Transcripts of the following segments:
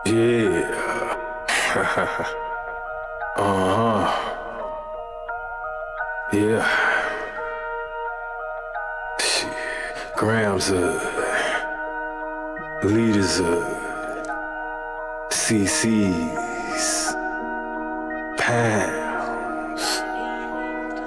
Yeah. Yeah. Shit. Grams leaders CC's pounds.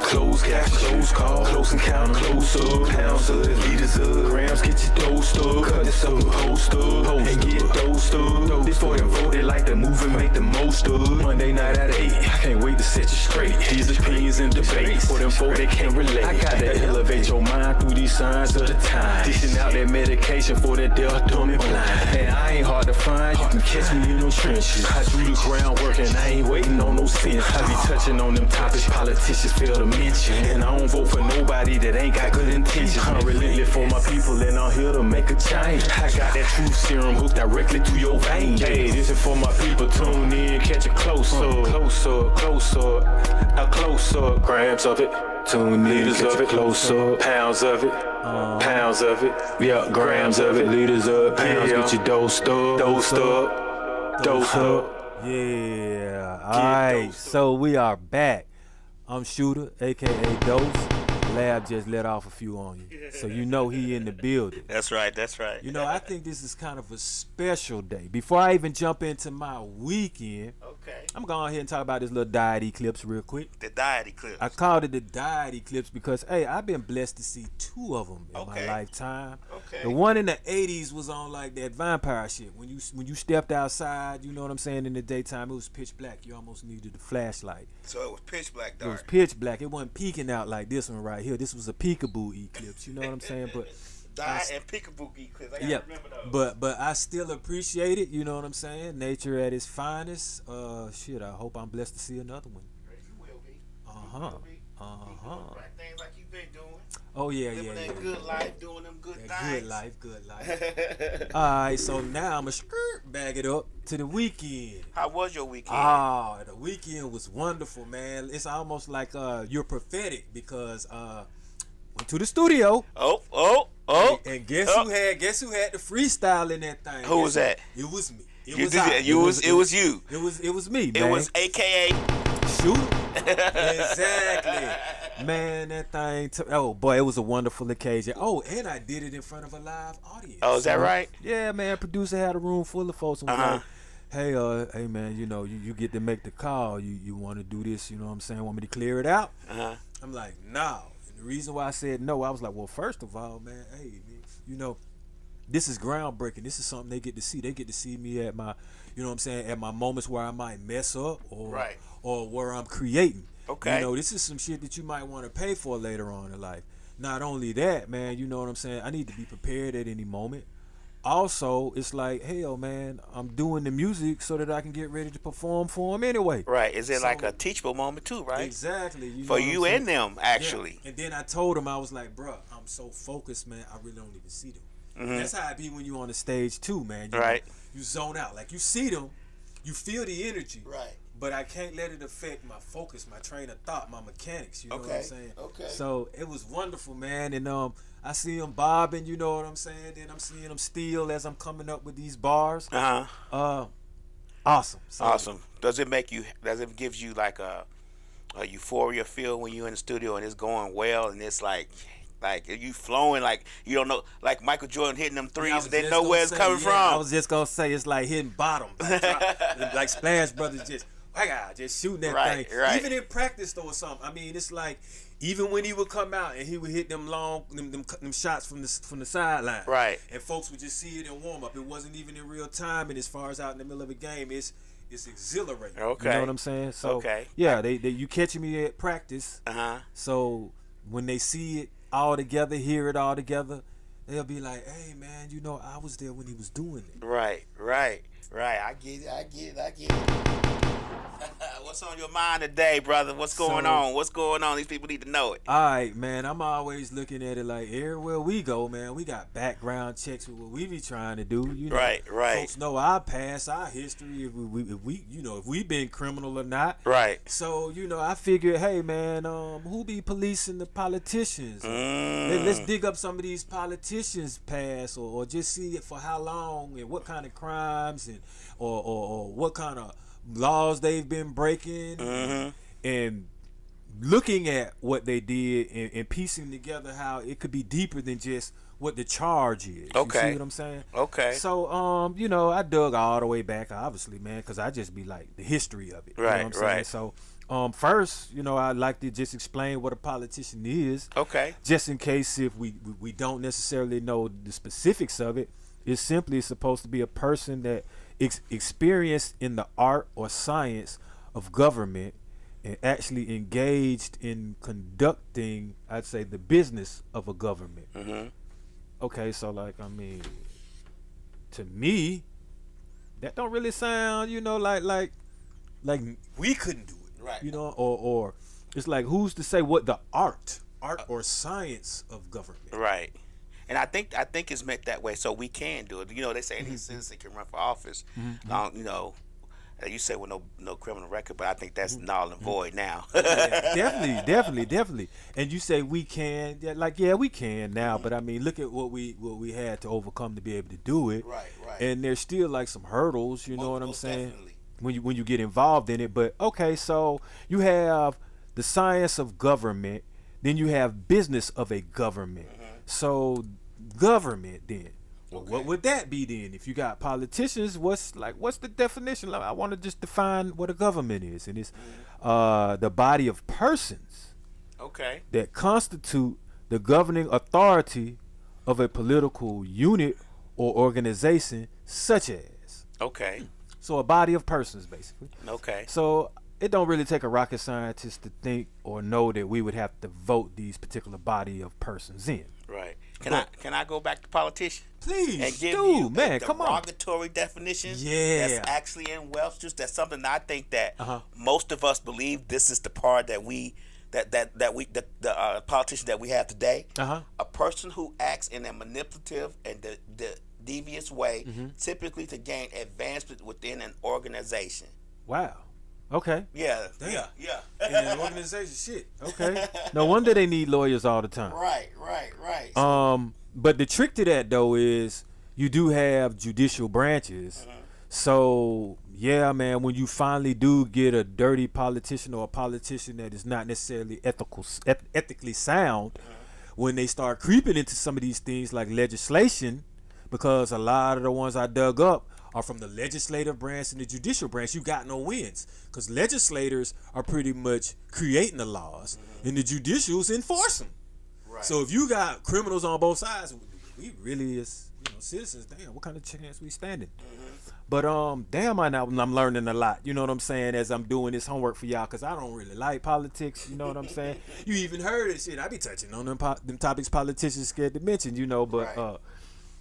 Close cash, close call, close encounter, close up, pounds of leaders of grams, get your dosed up, cut this up and post up, and get dosed up. This for them voted like the movement, make the most of. Monday night at 8, I can't wait to set you straight. These opinions and debates, for them folk they can't relate. I gotta elevate your mind through these signs of the time. Dishing out that medication for that deaf, dumb and blind. And I ain't hard to find, you can catch me in them trenches. I do the groundwork and I ain't waiting on no sense. I be touching on them topics politicians fail to mention. And I don't vote for nobody that ain't got good intentions. I'm relentless for my people and I'm here to make a change. I got that truth serum hooked directly to your veins. Hey, this is for my people, tune in, catch it closer. Closer, closer, now closer. Grams of it, tune in, liters of it, closer. Pounds of it, pounds of it. Yeah, grams of it, liters of it, pounds. Get your dosed up, dosed up, dosed up. Yeah, alright, so we are back. I'm Shootah, aka Dose. Lab just let off a few on you, so you know he in the building. That's right, that's right. You know, I think this is kind of a special day. Before I even jump into my weekend, Okay. I'm going ahead and talk about this little diet eclipse real quick. The diet eclipse. I called it the diet eclipse because, hey, I've been blessed to see 2 of them in my Okay. lifetime. Okay. The one in the 80s was on like that vampire shit. When you stepped outside, you know what I'm saying, in the daytime, it was pitch black. You almost needed a flashlight. So it was pitch black It was dark. pitch black. It wasn't peeking out like this one right here. This was a peekaboo eclipse. You know what I'm saying? But Diet and peekaboo eclipse. I gotta remember those. but I still appreciate it. You know what I'm saying? Nature at its finest. Shit. I hope I'm blessed to see another one. You will be. Uh-huh. You will be. Uh-huh. Right things like you've been doing. Oh yeah, Living yeah, that yeah. good life, doing them good That things. good life. All right, so now I'm gonna bag it up to the weekend. How was your weekend? Ah, the weekend was wonderful, man. It's almost like you're prophetic because went to the studio. Oh. And guess who had the freestyle in that thing? Who was that? It was me. It You was did I. it. It was you. It was me, man. It was AKA. Shootah. Exactly. Man, that thing oh boy, it was a wonderful occasion. Oh, and I did it in front of a live audience. Oh, is that right? Yeah, man. Producer had a room full of folks and was Uh-huh. like, hey man, you know, you get to make the call. You want to do this, you know what I'm saying? Want me to clear it out? Uh-huh. I'm like, no. And the reason why I said no, I was like, well, first of all, man, hey, man, you know, this is groundbreaking. This is something they get to see. They get to see me at my, you know what I'm saying, at my moments where I might mess up or Right. or where I'm creating. Okay. You know, this is some shit that you might want to pay for later on in life. Not only that, man, you know what I'm saying, I need to be prepared at any moment. Also, it's like, hell, man, I'm doing the music so that I can get ready to perform for them anyway. Right. Is it So- like a teachable moment too, right? Exactly. You know For what I'm you saying? and them, actually. Yeah. And then I told him, I was like, bruh, I'm so focused, man, I really don't even see them. That's how it be when you on the stage too, man. You Right. know, you zone out. Like, you see them, you feel the energy. Right. But I can't let it affect my focus, my train of thought, my mechanics. You know what I'm Okay, saying? okay. So it was wonderful, man. And I see them bobbing. You know what I'm saying? Then I'm seeing them steal as I'm coming up with these bars. Awesome. So, Awesome. Does it give you like a euphoria feel when you're in the studio and it's going well and it's like you flowing, like you don't know, like Michael Jordan hitting them Yeah, I threes, was they just know gonna where it's say, coming I from. was just gonna say it's like hitting bottom, like Splash Brothers just shooting that Right, thing. right. Even in practice though or something. I mean, it's like even when he would come out and he would hit them long them shots from the sideline. Right. And folks would just see it in warm up. It wasn't even in real time. And as far as out in the middle of a game, it's exhilarating. Okay. You know what I'm saying? So Okay. yeah, they you catching me at practice. So when they see it all together, hear it all together, they'll be like, hey man, you know, I was there when he was doing it. Right. I get it. What's on your mind today, brother? What's going on? What's going on? These people need to know it. All right, man. I'm always looking at it like everywhere we go, man. We got background checks with what we be trying to do. You know, Right. Folks know our past, our history, if we've been criminal or not. Right. So I figured, hey, man, who be policing the politicians? Let's dig up some of these politicians' past, or just see it for how long and what kind of crimes and or what kind of laws they've been breaking, and looking at what they did and piecing together how it could be deeper than just what the charge is. Okay. You see what I'm saying? Okay. So I dug all the way back, obviously, man, because I just be like the history of it. Right, You know what I'm saying? right. So first, I'd like to just explain what a politician is. Okay. Just in case if we don't necessarily know the specifics of it. It's simply supposed to be a person that experienced in the art or science of government and actually engaged in conducting, I'd say, the business of a government. Okay, so to me, that don't really sound, like we couldn't do it, Right. or it's like, who's to say what the art or science of government? Right. And I think it's meant that way so we can do it. They say any citizen can run for office. You say with no criminal record, but I think that's null and void now. Yeah, definitely. And you say we can, we can now. But I mean, look at what we had to overcome to be able to do it. Right. And there's still like some hurdles. You know what I'm Most saying? definitely. When you get involved in it. But okay, so you have the science of government, then you have business of a government. So government then. Well, what would that be then? If you got politicians, what's the definition? I want to just define what a government is, and it's the body of persons Okay. that constitute the governing authority of a political unit or organization, such as. Okay. So a body of persons, basically. Okay. So it don't really take a rocket scientist to think or know that we would have to vote these particular body of persons in. Right. Can I go back to politician? Please, And give dude, you man, a come on. derogatory definition. Yeah. That's actually in Webster's. That's something that I think that Uh-huh. most of us believe. This is the part that the politician that we have today. Uh-huh. A person who acts in a manipulative and the devious way, typically to gain advancement within an organization. Wow. Okay. Yeah. Damn. Yeah. In an organization, shit. Okay. No wonder they need lawyers all the time. Right. But the trick to that though is you do have judicial branches. So yeah, man, when you finally do get a dirty politician or a politician that is not necessarily ethically sound, when they start creeping into some of these things like legislation, because a lot of the ones I dug up are from the legislative branch and the judicial branch, you got no wins, because legislators are pretty much creating the laws and the judicials enforce them. Right. So if you got criminals on both sides, we really as citizens, damn, what kind of chance we standing? But damn, I'm learning a lot. You know what I'm saying? As I'm doing this homework for y'all, because I don't really like politics. You know what I'm saying? You even heard it, shit. I be touching on them topics politicians scared to mention. But Right.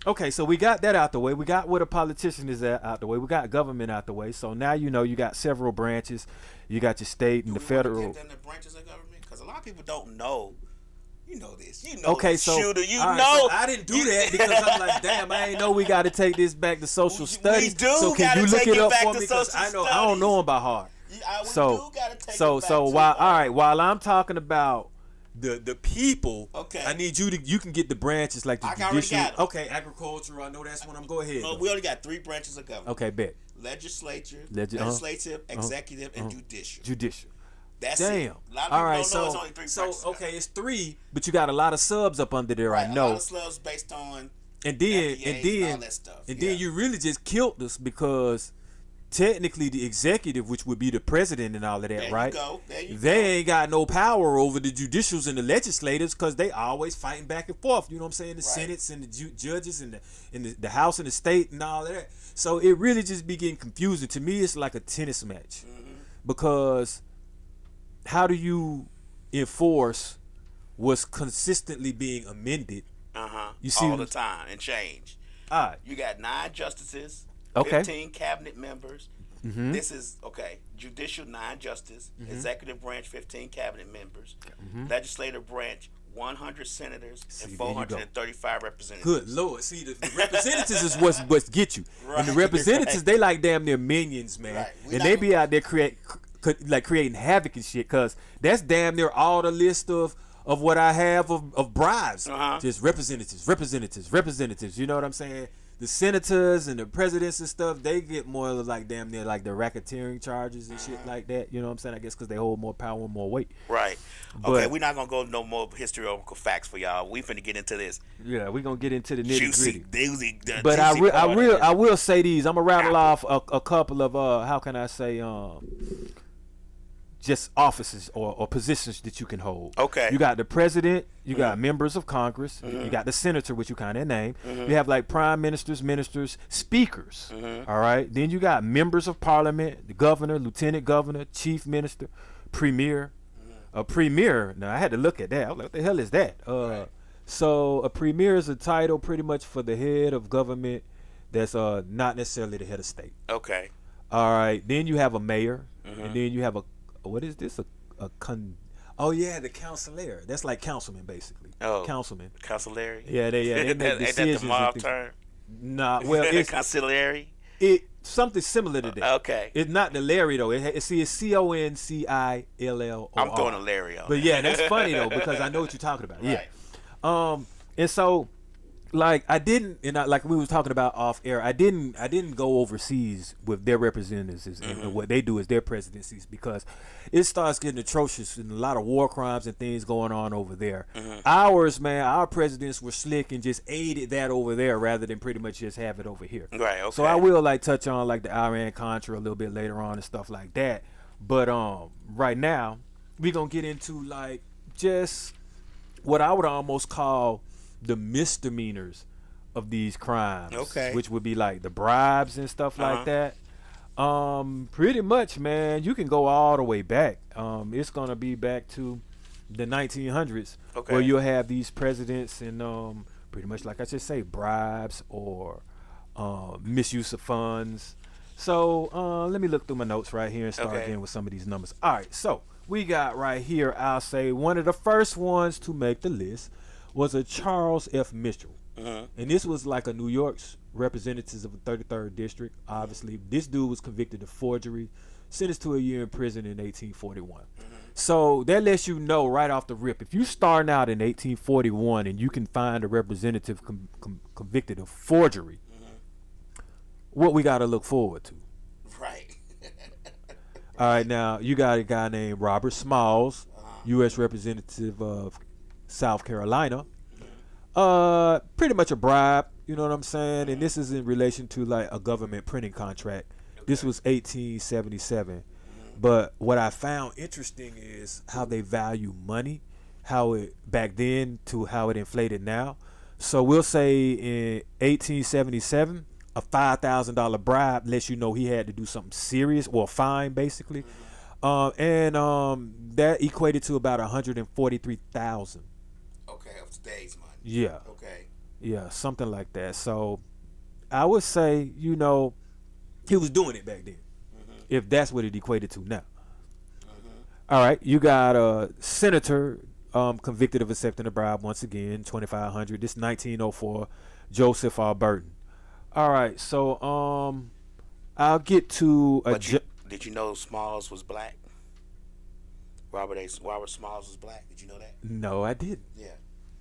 okay, so we got that out the way. We got what a politician is out the way. We got government out the way. So now you got several branches. You got your state and the federal. Give them the branches of government, because a lot of people don't know. You know this. You know Okay, this, so Shootah. You all right, know. so I didn't do that because I'm like, damn, I ain't know we got to take this back to social studies. do so can gotta you look take it it up back for to me? Because social I don't know them by heart. We So do gotta take it so back so to while I'm talking about the people, Okay. I need you can get the branches like the I already judicial. got 'em. Okay, agriculture. I know that's one. I'm go ahead. we only got 3 branches of government. Okay, bet. Legislature, Legi- legislative, executive, and judicial. Judicial. That's Damn. it. A lot of people All right, don't know it's so only 3 branches. of okay, it's 3, but you got a lot of subs up under there. government. I A know. lot of slubs based on And then FBAs and all that stuff. and Yeah. then you really just killed us, because technically the executive, which would be the president and all of that, There you right? go. There you They ain't got no power over the judicials and the legislators, because they always fighting back and forth. You know what I'm saying? The Right. senates and the judges and the house and the state and all of that. So it really just be getting confusing. To me, it's like a tennis match, because how do you enforce what's consistently being amended? You see all what the I'm- time and change. All right. You got 9 justices, Okay. 15 cabinet members, This is okay. Judicial 9 justice, executive branch 15 cabinet members, legislative branch 100 senators and 435 representatives. Good Lord. See, the representatives is what's get you. Right, And the representatives, they like damn near minions, man. Right. And they be out there creating havoc and shit, because that's damn near all the list of what I have of bribes. Just representatives. You know what I'm saying? The senators and the presidents and stuff, they get more like damn near like the racketeering charges and shit like that. You know what I'm saying? I guess because they hold more power and more weight. Right. But, okay, we're not going to go no more historical facts for y'all. We finna get into this. Yeah, we're going to get into the nitty gritty. But I I will say these. I'm going to rattle off a couple of, how can I say, just offices or positions that you can hold. Okay. You got the president, you got members of Congress, you got the senator, which you kind of name. You have like prime ministers, ministers, speakers. All right. Then you got members of parliament, the governor, lieutenant governor, chief minister, premier. A premier. Now I had to look at that. I was like, what the hell is that? So a premier is a title pretty much for the head of government that's not necessarily the head of state. Okay. All right. Then you have a mayor, and then you have what is this? Oh yeah, the councilor. That's like councilman basically. Oh, councilman. Councilary. Yeah, they make decisions. Ain't that the mob term? Nah, well, it's Conciliary. Something similar to that. Okay. It's not the Larry though. It's CONCILLOR. I'm throwing a Larry on. But yeah, that's funny though, because I know what you're talking about. Right. Yeah. And so, like like we was talking about off air, I didn't go overseas with their representatives and what they do is their presidencies, because it starts getting atrocious and a lot of war crimes and things going on over there. Ours, man, our presidents were slick and just aided that over there rather than pretty much just have it over here. Right. Okay. So I will like touch on like the Iran Contra a little bit later on and stuff like that. But right now we're gonna get into like just what I would almost call the misdemeanors of these crimes. Okay. Which would be like the bribes and stuff like that. Pretty much, man, you can go all the way back. It's gonna be back to the 1900s, where you'll have these presidents and pretty much, like I just say, bribes or misuse of funds. So let me look through my notes right here and start again with some of these numbers. All right, so we got right here, I'll say one of the first ones to make the list was a Charles F. Mitchell. And this was like a New York's representatives of the 33rd district. Obviously, this dude was convicted of forgery, sentenced to a year in prison in 1841. So that lets you know right off the rip, if you starting out in 1841 and you can find a representative convicted of forgery, what we got to look forward to. Right. All right, now you got a guy named Robert Smalls, U.S. representative of South Carolina. Pretty much a bribe, you know what I'm saying? And this is in relation to like a government printing contract. This was 1877. But what I found interesting is how they value money, how it back then to how it inflated now. So we'll say in 1877, a $5,000 bribe lets you know he had to do something serious, or a fine basically. And that equated to about 143,000. Okay, of today's money. Yeah. Okay. Yeah, something like that. So I would say, you know, he was doing it back then, if that's what it equated to now. All right, you got a senator convicted of accepting a bribe once again, 2,500. This 1904, Joseph R. Burton. All right, so I'll get to did you know Smalls was black? Robert Smalls was black. Did you know that? No, I didn't. Yeah.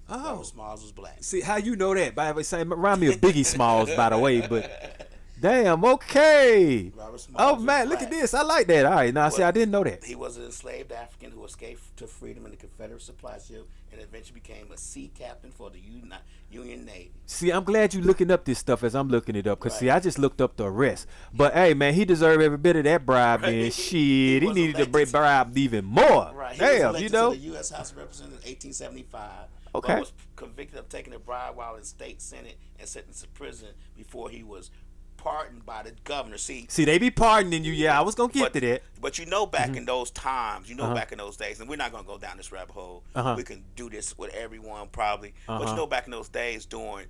Oh, Robert Smalls was black. See how you know that? By the way, remind me of Biggie Smalls, by the way. But damn, okay. Robert Smalls Oh was man, look black. at this. I like that. All right, now see, I didn't know that. He was an enslaved African who escaped to freedom in the Confederate supply ship and eventually became a sea captain for the Union Navy. See, I'm glad you looking up this stuff as I'm looking it up, because see, I just looked up the arrest. But hey, man, he deserved every bit of that bribe. And shit, he needed to bribe even more. Right. He Damn, was you elected know. to the U.S. House of Representatives in 1875. Okay. But was convicted of taking a bribe while in state senate and sentenced to prison before he was pardoned by the governor. See, they be pardoning you. Yeah, I was gonna get to that. But you know, back in those times, back in those days, and we're not gonna go down this rabbit hole. We can do this with everyone probably. But you know, back in those days, during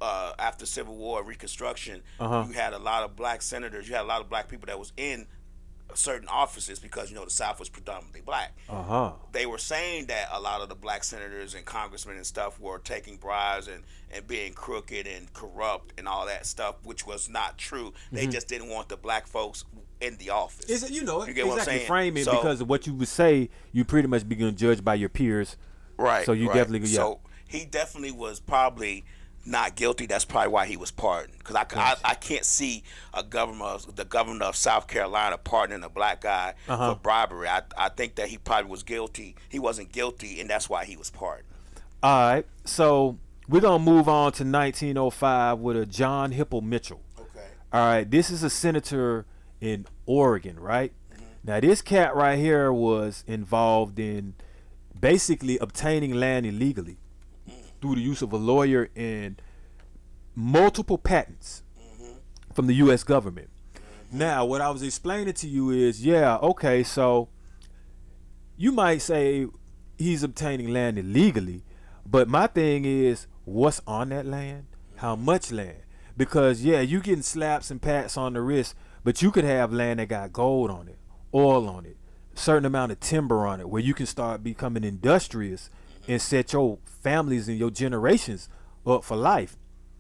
after Civil War Reconstruction, Uh-huh. you had a lot of black senators. You had a lot of black people that was in certain offices because the South was predominantly black. Uh-huh. They were saying that a lot of the black senators and congressmen and stuff were taking bribes and being crooked and corrupt and all that stuff, which was not true. They just didn't want the black folks in the office. Is it, You get what I'm exactly saying? frame it So- because of what you would say, you pretty much be going to judge by your peers. Right. So you right. definitely, yeah. So he definitely was probably not guilty. That's probably why he was pardoned. Because I can't see the governor of South Carolina pardoning a black guy for bribery. I think that he probably was guilty. He wasn't guilty, and that's why he was pardoned. All right. So we're going to move on to 1905 with a John Hipple Mitchell. Okay. All right. This is a senator in Oregon, right? Now, this cat right here was involved in basically obtaining land illegally through the use of a lawyer and multiple patents from the U.S. government. Now, what I was explaining to you is, okay, so you might say he's obtaining land illegally, but my thing is, what's on that land? How much land? Because, you getting slaps and pats on the wrist, but you could have land that got gold on it, oil on it, certain amount of timber on it, where you can start becoming industrious and set your families and your generations up for life.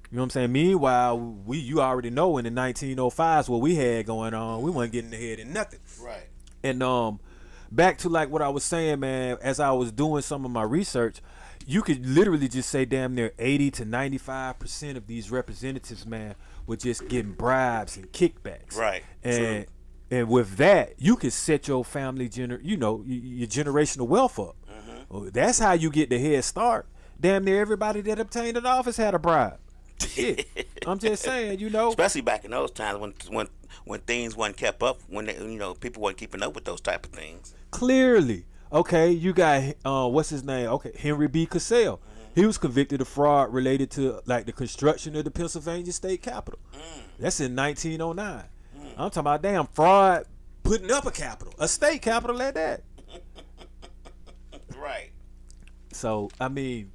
You know what I'm saying? Meanwhile, you already know in the 1905s what we had going on, we wasn't getting ahead in nothing. Right. And back to like what I was saying, man, as I was doing some of my research, you could literally just say damn near 80 to 95% of these representatives, man, were just getting bribes and kickbacks. Right. And with that, you could set your family, your generational wealth up. That's how you get the head start. Damn near everybody that obtained an office had a bribe. Shit. I'm just saying, Especially back in those times when things weren't kept up, when people weren't keeping up with those type of things. Clearly. Okay, you got what's his name? Okay, Henry B. Cassell. He was convicted of fraud related to like the construction of the Pennsylvania State Capitol. That's in 1909. I'm talking about damn fraud putting up a state capitol at that. Right. So I mean,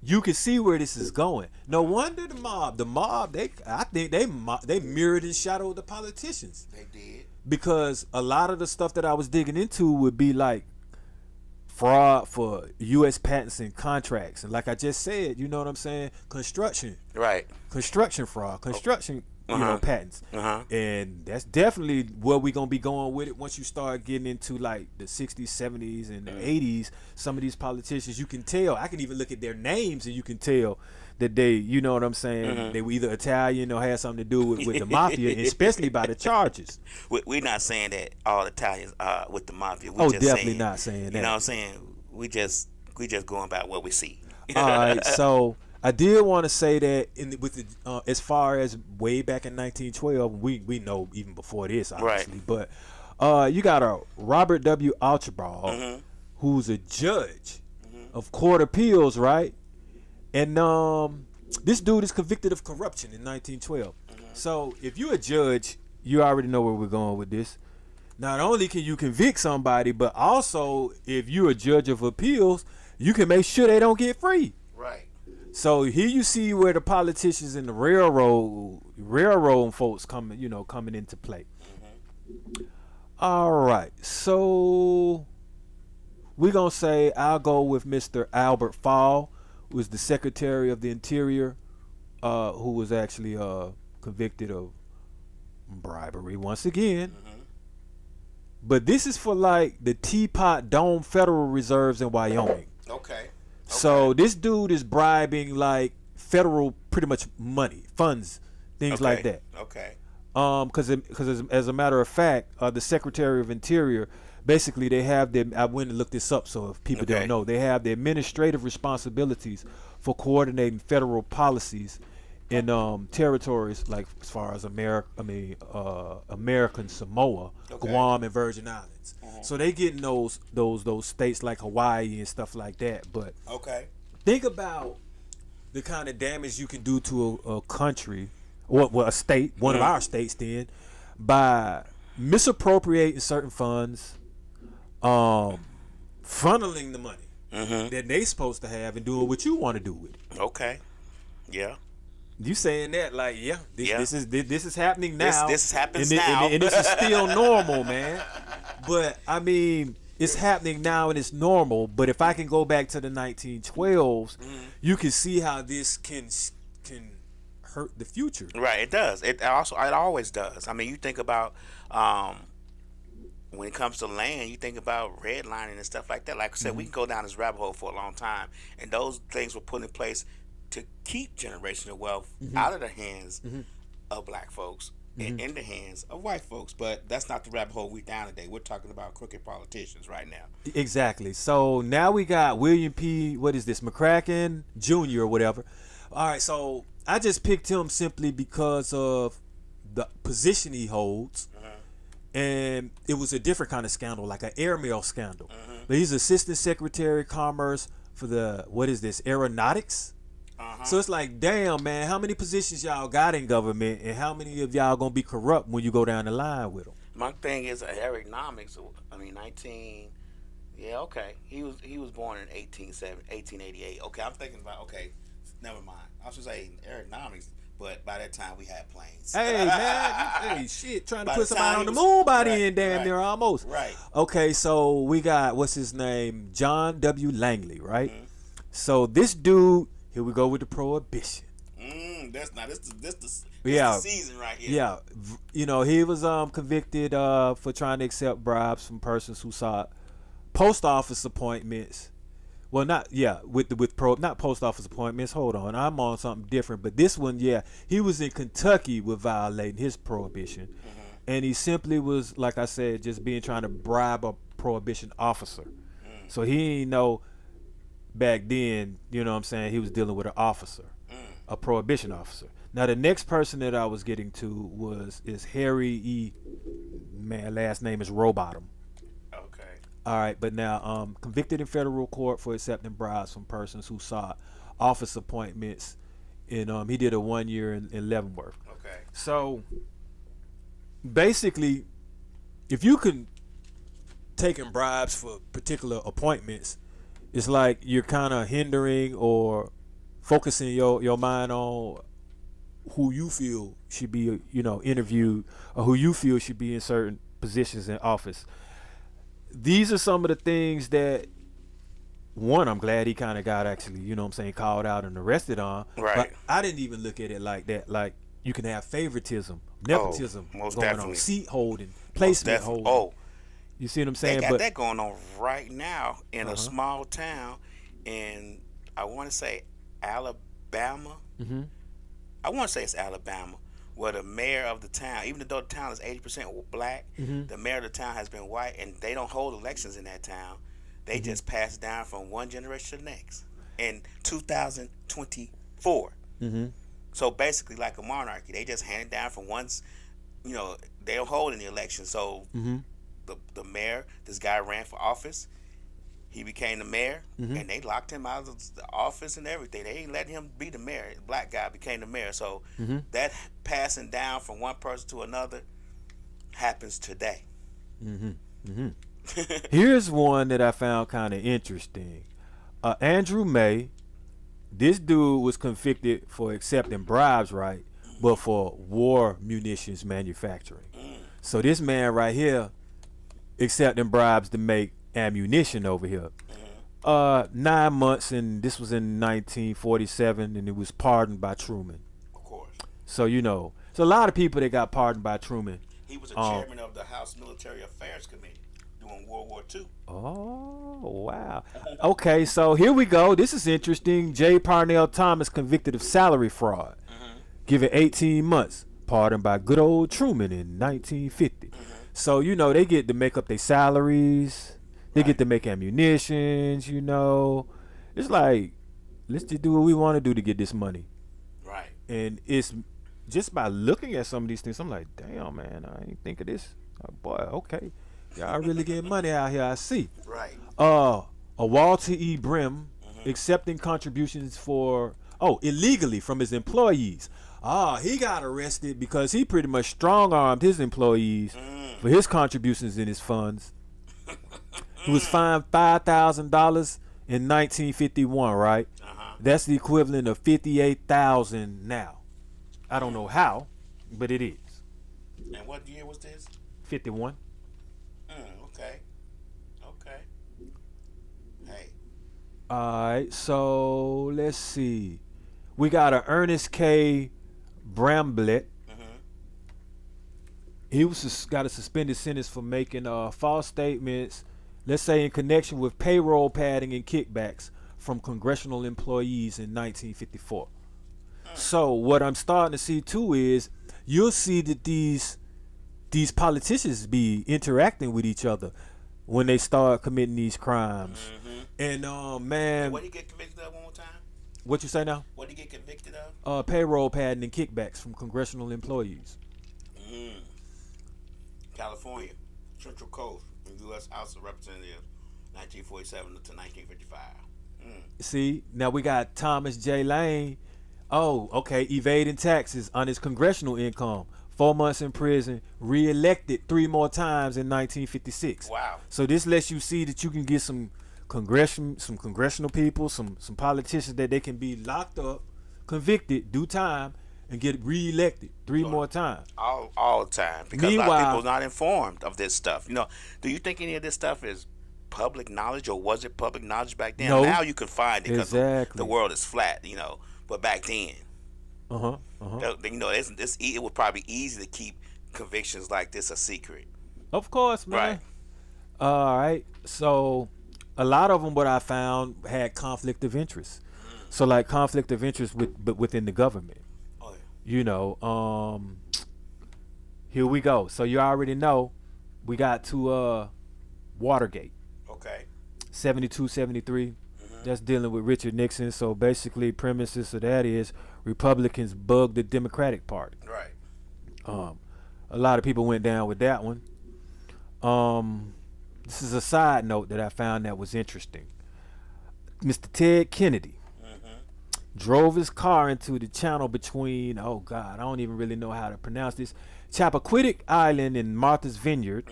you can see where this is going. No wonder the mob, I think they mirrored and shadowed the politicians. They did. Because a lot of the stuff that I was digging into would be like fraud for U.S. patents and contracts, and like I just said, you know what I'm saying? Construction fraud, patents, and that's definitely where we gonna be going with it once you start getting into like the 60s, 70s, and the 80s. Some of these politicians, you can tell. I can even look at their names, and you can tell that they, you know what I'm saying? They were either Italian or had something to do with the mafia, especially by the charges. We're not saying that all Italians are with the mafia. Definitely not saying that. You know what I'm saying? We just going about what we see. All right, so I did want to say that as far as way back in 1912, we know even before this, obviously, right. But you got a Robert W. Archibald, who's a judge of court appeals, right? And this dude is convicted of corruption in 1912. So if you're a judge, you already know where we're going with this. Not only can you convict somebody, but also if you're a judge of appeals, you can make sure they don't get free. Right. So here you see where the politicians and the railroad folks coming into play. All right, so we're gonna say I'll go with Mr. Albert Fall, who was the Secretary of the Interior, who was actually convicted of bribery once again. But this is for like the Teapot Dome Federal Reserves in Wyoming. Okay. So this dude is bribing like federal, pretty much money, funds, things like that. Okay. Because as a matter of fact, the Secretary of Interior, basically they have I went and looked this up, so if people don't know, they have the administrative responsibilities for coordinating federal policies in territories like as far as American Samoa, Guam, and Virgin Islands. So they getting those states like Hawaii and stuff like that. But think about the kind of damage you can do to a country or a state, one of our states, then by misappropriating certain funds, funneling the money that they supposed to have and doing what you want to do with it. Okay. Yeah. You saying that like, yeah, Yeah. this is happening now. This happens and now. and this is still normal, man. But I mean, it's happening now and it's normal. But if I can go back to the 1912s, you can see how this can hurt the future. Right, it does. It always does. I mean, you think about when it comes to land, you think about redlining and stuff like that. Like I said, we can go down this rabbit hole for a long time, and those things were put in place to keep generational wealth out of the hands of black folks and in the hands of white folks. But that's not the rabbit hole we down today. We're talking about crooked politicians right now. Exactly. So now we got William P. What is this? McCracken Jr. or whatever. All right. So I just picked him simply because of the position he holds. And it was a different kind of scandal, like an airmail scandal. But he's Assistant Secretary of Commerce for the, what is this, aeronautics? So it's like, damn, man, how many positions y'all got in government, and how many of y'all gonna be corrupt when you go down the line with them? My thing is economics. I mean, 19. Yeah, okay. He was born in 1888. Okay, I'm thinking about, okay, never mind. I was just saying aeronautics, but by that time we had planes. Hey, man, hey, shit, trying to put somebody on the moon by then, damn near almost. Right. Okay, so we got, what's his name? John W. Langley, right? So this dude, here we go with the prohibition. This the season right here. Yeah, you know, he was convicted for trying to accept bribes from persons who sought post office appointments. Well, not not post office appointments. Hold on, I'm on something different. But this one, yeah, he was in Kentucky with violating his prohibition, and he simply was, like I said, just trying to bribe a prohibition officer. So he ain't know back then, you know what I'm saying, he was dealing with an officer, a prohibition officer. Now the next person that I was getting to is Harry E. Man, last name is Rowbottom. Okay. All right, but now convicted in federal court for accepting bribes from persons who sought office appointments, and he did a 1 year in Leavenworth. Okay. So basically, if you can taking bribes for particular appointments, it's like you're kind of hindering or focusing your mind on who you feel should be, interviewed, or who you feel should be in certain positions in office. These are some of the things that, one, I'm glad he kind of got actually, called out and arrested on. Right. But I didn't even look at it like that. Like, you can have favoritism, nepotism most going definitely. on, seat holding, placement holding. You see what I'm saying? They got that going on right now in a small town in, I want to say, Alabama. I want to say it's Alabama, where the mayor of the town, even though the town is 80% black, the mayor of the town has been white, and they don't hold elections in that town. They just pass down from one generation to the next in 2024. So basically, like a monarchy, they just hand it down from once. They don't hold any elections. So the mayor, this guy ran for office. He became the mayor, and they locked him out of the office and everything. They ain't letting him be the mayor. The black guy became the mayor. So that passing down from one person to another happens today. Here's one that I found kind of interesting. Andrew May, this dude was convicted for accepting bribes, right? But for war munitions manufacturing. So this man right here accepting bribes to make ammunition over here. 9 months, and this was in 1947, and it was pardoned by Truman. Of course. So so a lot of people that got pardoned by Truman. He was a chairman of the House Military Affairs Committee during World War II. Oh, wow. Okay, so here we go. This is interesting. J. Parnell Thomas convicted of salary fraud. Given 18 months. Pardoned by good old Truman in 1950. So, they get to make up their salaries. They get to make ammunitions, It's like, let's just do what we want to do to get this money. Right. And it's just by looking at some of these things, I'm like, damn, man, I ain't think of this. Oh, boy, okay. Y'all really getting money out here, I see. Right. A Walter E. Brim accepting contributions illegally from his employees. He got arrested because he pretty much strong-armed his employees for his contributions in his funds. He was fined $5,000 in 1951, right? That's the equivalent of $58,000 now. I don't know how, but it is. And what year was this? 51. Okay. Okay. Hey. All right, so let's see. We got a Ernest K. Bramblett. He got a suspended sentence for making false statements, let's say in connection with payroll padding and kickbacks from congressional employees in 1954. So what I'm starting to see too is you'll see that these politicians be interacting with each other when they start committing these crimes. And man, What did he get convicted of one more time? what you say now? What did he get convicted of? Payroll padding and kickbacks from congressional employees. California, Central Coast, U.S. House of Representatives, 1947 to 1955. See, now we got Thomas J. Lane. Oh, okay, evading taxes on his congressional income. 4 months in prison, re-elected 3 more times in 1956. Wow. So this lets you see that you can get some congressional people, some politicians that they can be locked up, convicted, do time, and get re-elected 3 more times. All the time. Because a lot of people are not informed of this stuff. You know, do you think any of this stuff is public knowledge, or was it public knowledge back then? No. Now you can find it because Exactly. the world is flat, you know. But back then, you know, it would probably be easy to keep convictions like this a secret. Of course, man. Right. All right. So a lot of them, what I found, had conflict of interest. So like conflict of interest within the government. Oh, yeah. You know, here we go. So you already know we got to Watergate. Okay. 72, 73. That's dealing with Richard Nixon. So basically premises of that is Republicans bugged the Democratic Party. Right. A lot of people went down with that one. This is a side note that I found that was interesting. Mr. Ted Kennedy drove his car into the channel between, oh God, I don't even really know how to pronounce this, Chappaquiddick Island and Martha's Vineyard,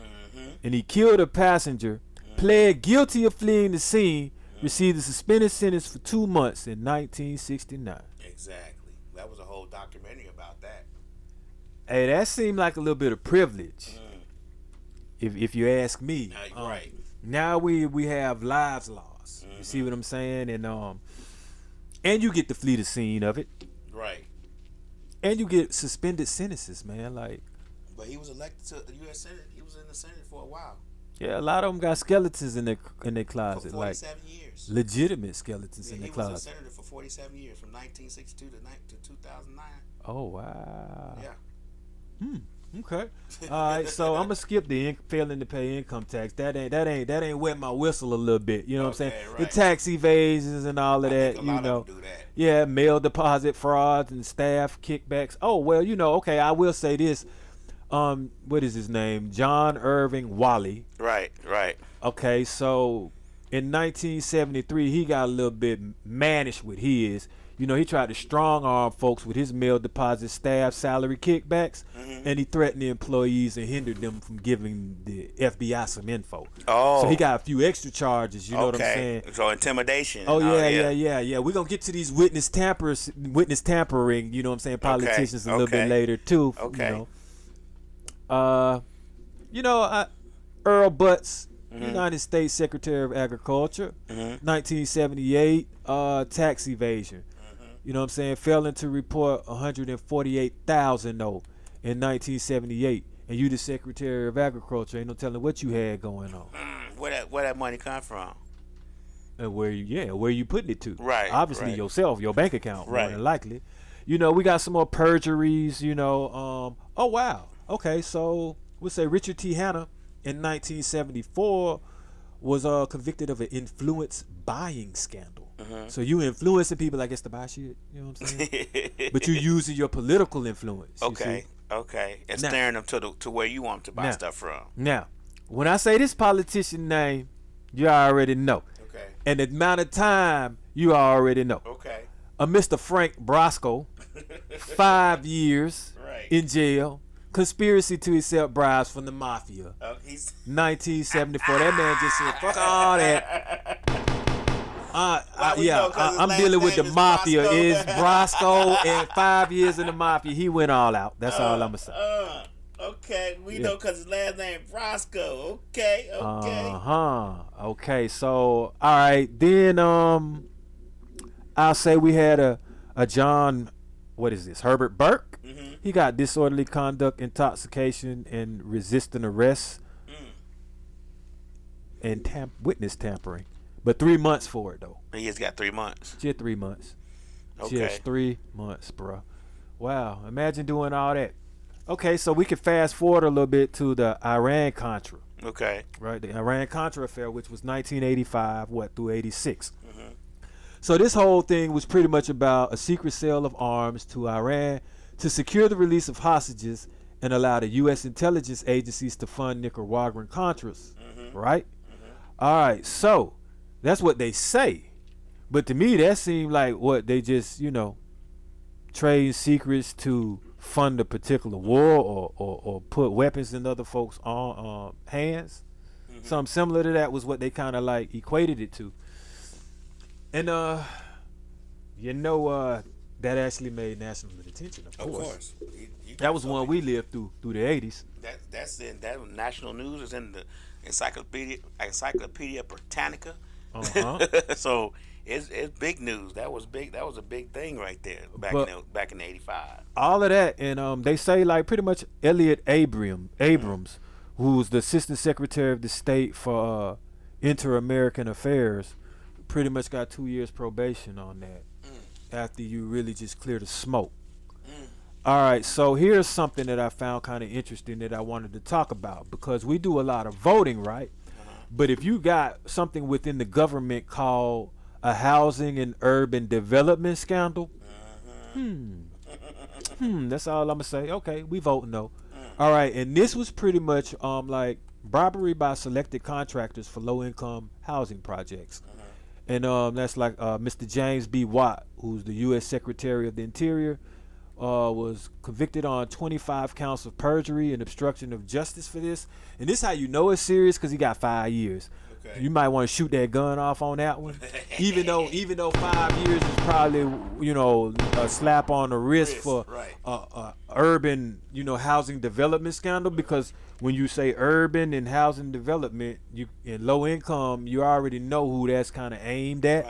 and he killed a passenger, pled guilty of fleeing the scene, received a suspended sentence for 2 months in 1969. Exactly. That was a whole documentary about that. Hey, that seemed like a little bit of privilege, if you ask me. Right. Now we have lives lost. You see what I'm saying? And you get to flee the scene of it. Right. And you get suspended sentences, man. Like, But he was elected to the U.S. Senate. He was in the Senate for a while. yeah, a lot of them got skeletons in their For closet, like 47 years. legitimate skeletons Yeah, in their he was a closet. senator for 47 years, from 1962 to 2009. Oh wow. Yeah. Okay. All right. So I'm gonna skip the failing to pay income tax. That ain't wet my whistle a little bit. You know what I'm saying? Okay, The right. tax evasions and all of I that. think a You lot know. of them do that. Yeah, mail deposit frauds and staff kickbacks. Oh well, you know. Okay, I will say this. What is his name? John Irving Wally. Right. Okay, so in 1973, he got a little bit mannish with his. You know, he tried to strong arm folks with his mail deposit, staff salary kickbacks, and he threatened the employees and hindered them from giving the FBI some info. Oh. So he got a few extra charges. You know what I'm saying? So intimidation. Oh yeah. We're gonna get to these witness tampering. You know what I'm saying? Politicians a little bit later too. Okay. Earl Butz, United States Secretary of Agriculture, 1978, tax evasion. You know what I'm saying? Failing to report 148,000 though in 1978, and you the Secretary of Agriculture, ain't no telling what you had going on. Where that money come from? And where you putting it to? Right, Obviously right. yourself, your bank account, more Right. than likely. You know, we got some more perjuries. You know, oh wow. Okay, so we'll say Richard T. Hanna in 1974 was convicted of an influence buying scandal. So you influencing people, I guess, to buy shit. You know what I'm saying? But you using your political influence. you see? Okay. And Now- steering them to where you want them to buy Now- stuff from. Now, when I say this politician name, you already know. Okay. And the amount of time, you already know. Okay. Mr. Frank Brosco, 5 years Right. in jail. Conspiracy to accept bribes from the mafia. He's 1974. That man just said, fuck all that. I'm dealing with the mafia. Brasco? Is Brasco and 5 years in the mafia? He went all out. That's all I'm gonna say. Okay, we know because his last name Brasco. Okay. Okay, so all right, then I'll say we had a John, what is this? Herbert Burke. Mm-hmm. He got disorderly conduct, intoxication, and resisting arrest, and witness tampering. But 3 months for it though. He just got 3 months. Just 3 months. Okay. Just 3 months, bro. Wow, imagine doing all that. Okay, so we can fast forward a little bit to the Iran-Contra. Okay. Right, the Iran-Contra affair, which was 1985, through 86. So this whole thing was pretty much about a secret sale of arms to Iran to secure the release of hostages and allow the U.S. intelligence agencies to fund Nicaraguan Contras. Right? All right, so that's what they say. But to me, that seemed like what they just, trade secrets to fund a particular war or put weapons in other folks' hands. Something similar to that was what they kind of like equated it to. And that actually made national attention, of course. That was one we lived through the 80s. That national news is in the Encyclopedia Britannica. So it's big news. That was big. That was a big thing right there back in '85. All of that, and they say like pretty much Elliot Abrams, who's the Assistant Secretary of the State for Inter-American Affairs, pretty much got 2 years probation on that after you really just clear the smoke. All right, so here's something that I found kind of interesting that I wanted to talk about, because we do a lot of voting, right? But if you got something within the government called a housing and urban development scandal, that's all I'm gonna say. Okay, we vote no. All right, and this was pretty much like bribery by selected contractors for low-income housing projects. And that's like Mr. James B. Watt, who's the U.S. Secretary of the Interior, was convicted on 25 counts of perjury and obstruction of justice for this. And this how you know it's serious, because he got 5 years. Okay. You might want to shoot that gun off on that one. even though 5 years is probably a slap on the wrist for urban housing development scandal, because when you say urban and housing development, you in low income, you already know who that's kind of aimed at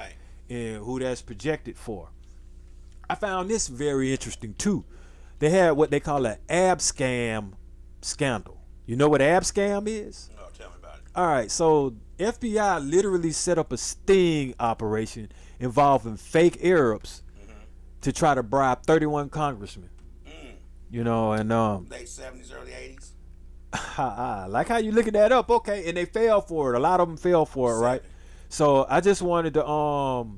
and who that's projected for. I found this very interesting too. They had what they call an abscam scandal. You know what abscam is? No, tell me about it. All right, so FBI literally set up a sting operation involving fake Arabs to try to bribe 31 congressmen. And late 70s, early 80s. Like how you looking that up, okay? And they fell for it. A lot of them fell for it, right? So I just wanted to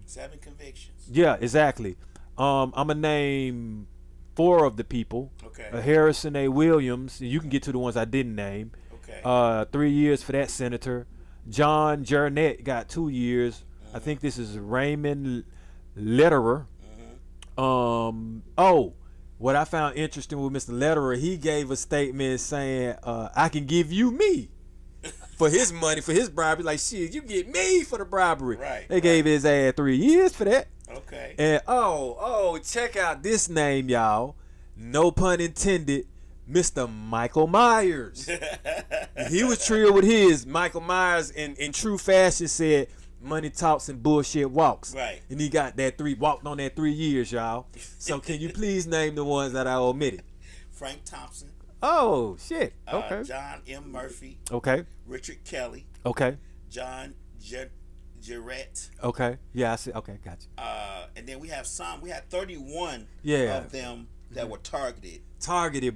7 convictions. Yeah, exactly. I'm gonna name 4 of the people. Okay. Harrison A. Williams. You can get to the ones I didn't name. Okay. 3 years for that senator. John Jernett got 2 years. I think this is Raymond Lederer. What I found interesting with Mr. Lederer, he gave a statement saying, I can give you me for his money, for his bribery. Like, shit, you get me for the bribery. Right. They gave his ass 3 years for that. Okay. And check out this name, y'all. No pun intended. Mr. Michael Myers. He was trilled with his. Michael Myers, in true fashion, said, money talks and bullshit walks. Right. And he got walked on that 3 years, y'all. So can you please name the ones that I omitted? Frank Thompson. Oh, shit. Okay. John M. Murphy. Okay. Richard Kelly. Okay. John Jarrett. Okay. Yeah, I see. Okay, gotcha. And then we had 31 of them that were targeted,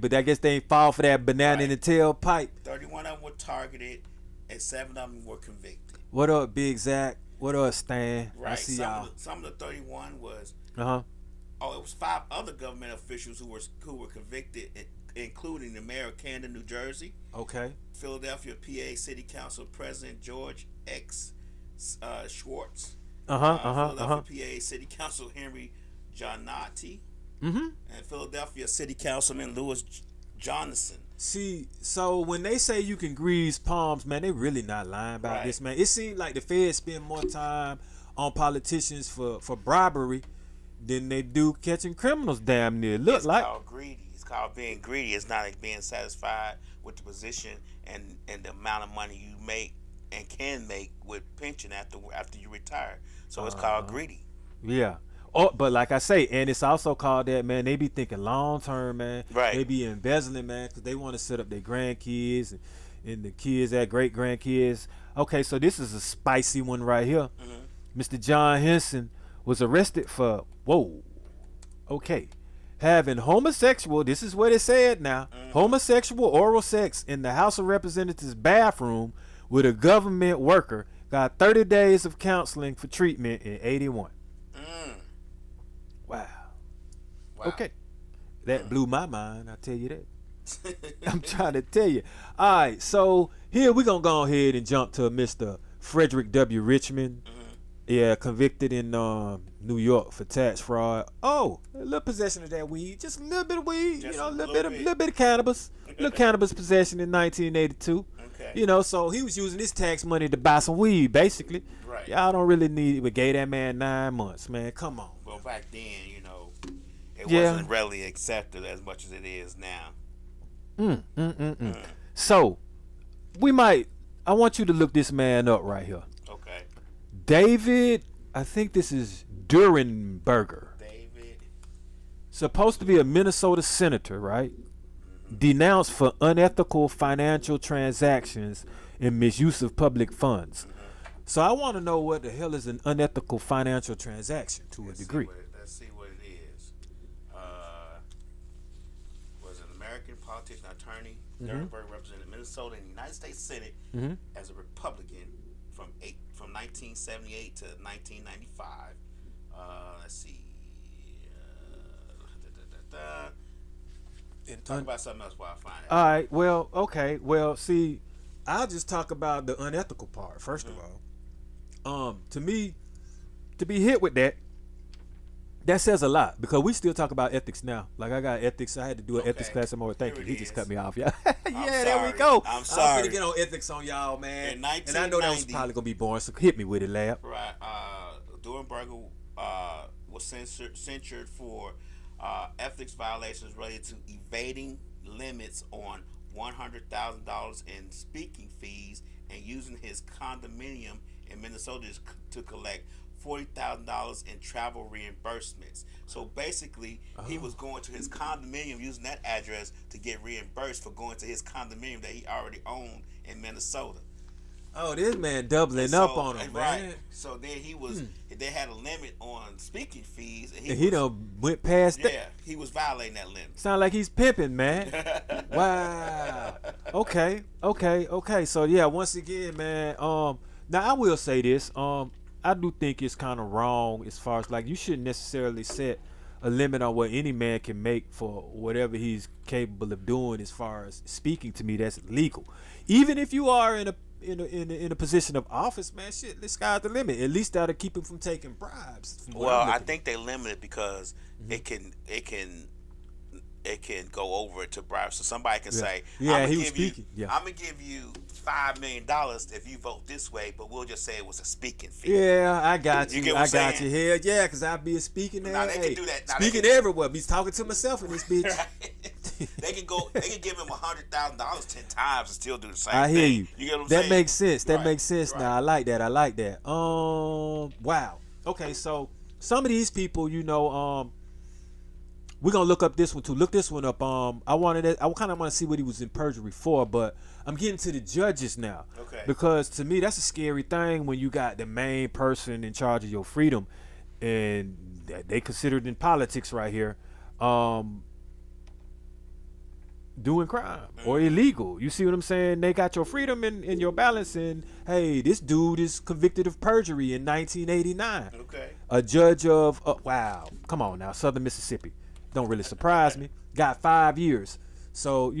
but I guess they ain't fall for that banana in the tailpipe. 31 of them were targeted, and 7 of them were convicted. What up, Big Zach? What up, Stan? Right. I see y'all. Some of the 31 was. It was 5 other government officials who were convicted, including the mayor of Camden, New Jersey. Okay. Philadelphia, PA City Council President George X. Schwartz. Philadelphia, PA City Council Henry Giannotti. And Philadelphia City Councilman Louis Johnson. See, so when they say you can grease palms, man, they really not lying about this, man. It seems like the feds spend more time on politicians for bribery than they do catching criminals. Damn near look It's like. called greedy. It's called being greedy. It's not like being satisfied with the position and the amount of money you make and can make with pension after you retire. So it's called greedy. Yeah. Oh, but like I say, and it's also called that, man. They be thinking long term, man. Right. They be embezzling, man, because they want to set up their grandkids and the kids at great grandkids. Okay, so this is a spicy one right here. Mr. John Henson was arrested for having homosexual. This is what it said now. Homosexual oral sex in the House of Representatives bathroom with a government worker. Got 30 days of counseling for treatment in 81. Wow. Okay. That blew my mind, I tell you that. I'm trying to tell you. All right, so here we're going to go ahead and jump to Mr. Frederick W. Richmond. Yeah, convicted in New York for tax fraud. Oh, a little possession of that weed. Just a little bit of weed. Just a a little little bit of cannabis. Little cannabis possession in 1982. Okay. So he was using his tax money to buy some weed, basically. Right. Y'all don't really need it, but gave that man 9 months, man. Come on. Well, back then, it Yeah. wasn't readily accepted as much as it is now. So, I want you to look this man up right here. Okay. David, I think this is Durenberger. David. Supposed to be a Minnesota senator, right? Denounced for unethical financial transactions and misuse of public funds. So I want to know what the hell is an unethical financial transaction to a degree. Let's see what it is. Was an American politician, attorney. Durenberg represented Minnesota in the United States Senate as a Republican from 1978 to 1995. Let's see. And talk about something else while I find it. All right. Well, okay. Well, see, I'll just talk about the unethical part first of all. To me, to be hit with that says a lot because we still talk about ethics now. Like I got ethics. I had to do an ethics class some more. Thank you. He just cut me off. Yeah. There we go. I'm sorry. I'm finna get on ethics on y'all, man. In And I know that was 1990 probably gonna be boring. So hit me with it, lab. Right. Durenberger was censured for ethics violations related to evading limits on $100,000 in speaking fees and using his condominium in Minnesota to collect $40,000 in travel reimbursements. So basically, he was going to his condominium using that address to get reimbursed for going to his condominium that he already owned in Minnesota. Oh, this man doubling up on him, right. man. So then he was. They had a limit on speaking fees, and He done went past that. Yeah, he was violating that limit. Sound like he's pimping, man. Wow. Okay. So yeah, once again, man. Now I will say this. I do think it's kind of wrong as far as like you shouldn't necessarily set a limit on what any man can make for whatever he's capable of doing as far as speaking to me. That's legal. Even if you are in a position of office, man, shit, the sky's the limit. At least that'll keep him from taking bribes. Well, I think they limit it because it can go over to bribes. So somebody can say, "Yeah, he was speaking. I'm gonna give you $5 million if you vote this way, but we'll just say it was a speaking fee." Yeah, I got you. You get what I I'm got saying? you here. Yeah, because I be speaking there. Now, they can do that. Now, speaking everywhere. Be talking to myself in this bitch. They can give him $100,000 10 times and still do the same I hear thing. you. You get what I'm that saying? makes sense. That Right, makes sense. right. Now I like that. Wow. Okay, so some of these people, we're gonna look up this one too. Look this one up. I kind of want to see what he was in perjury for, but I'm getting to the judges now. Okay. Because to me, that's a scary thing when you got the main person in charge of your freedom, and they considered in politics right here, doing crime or illegal. You see what I'm saying? They got your freedom in your balance, and hey, this dude is convicted of perjury in 1989. Okay. A judge of wow, come on now, Southern Mississippi. Don't really surprise me. Got 5 years. So,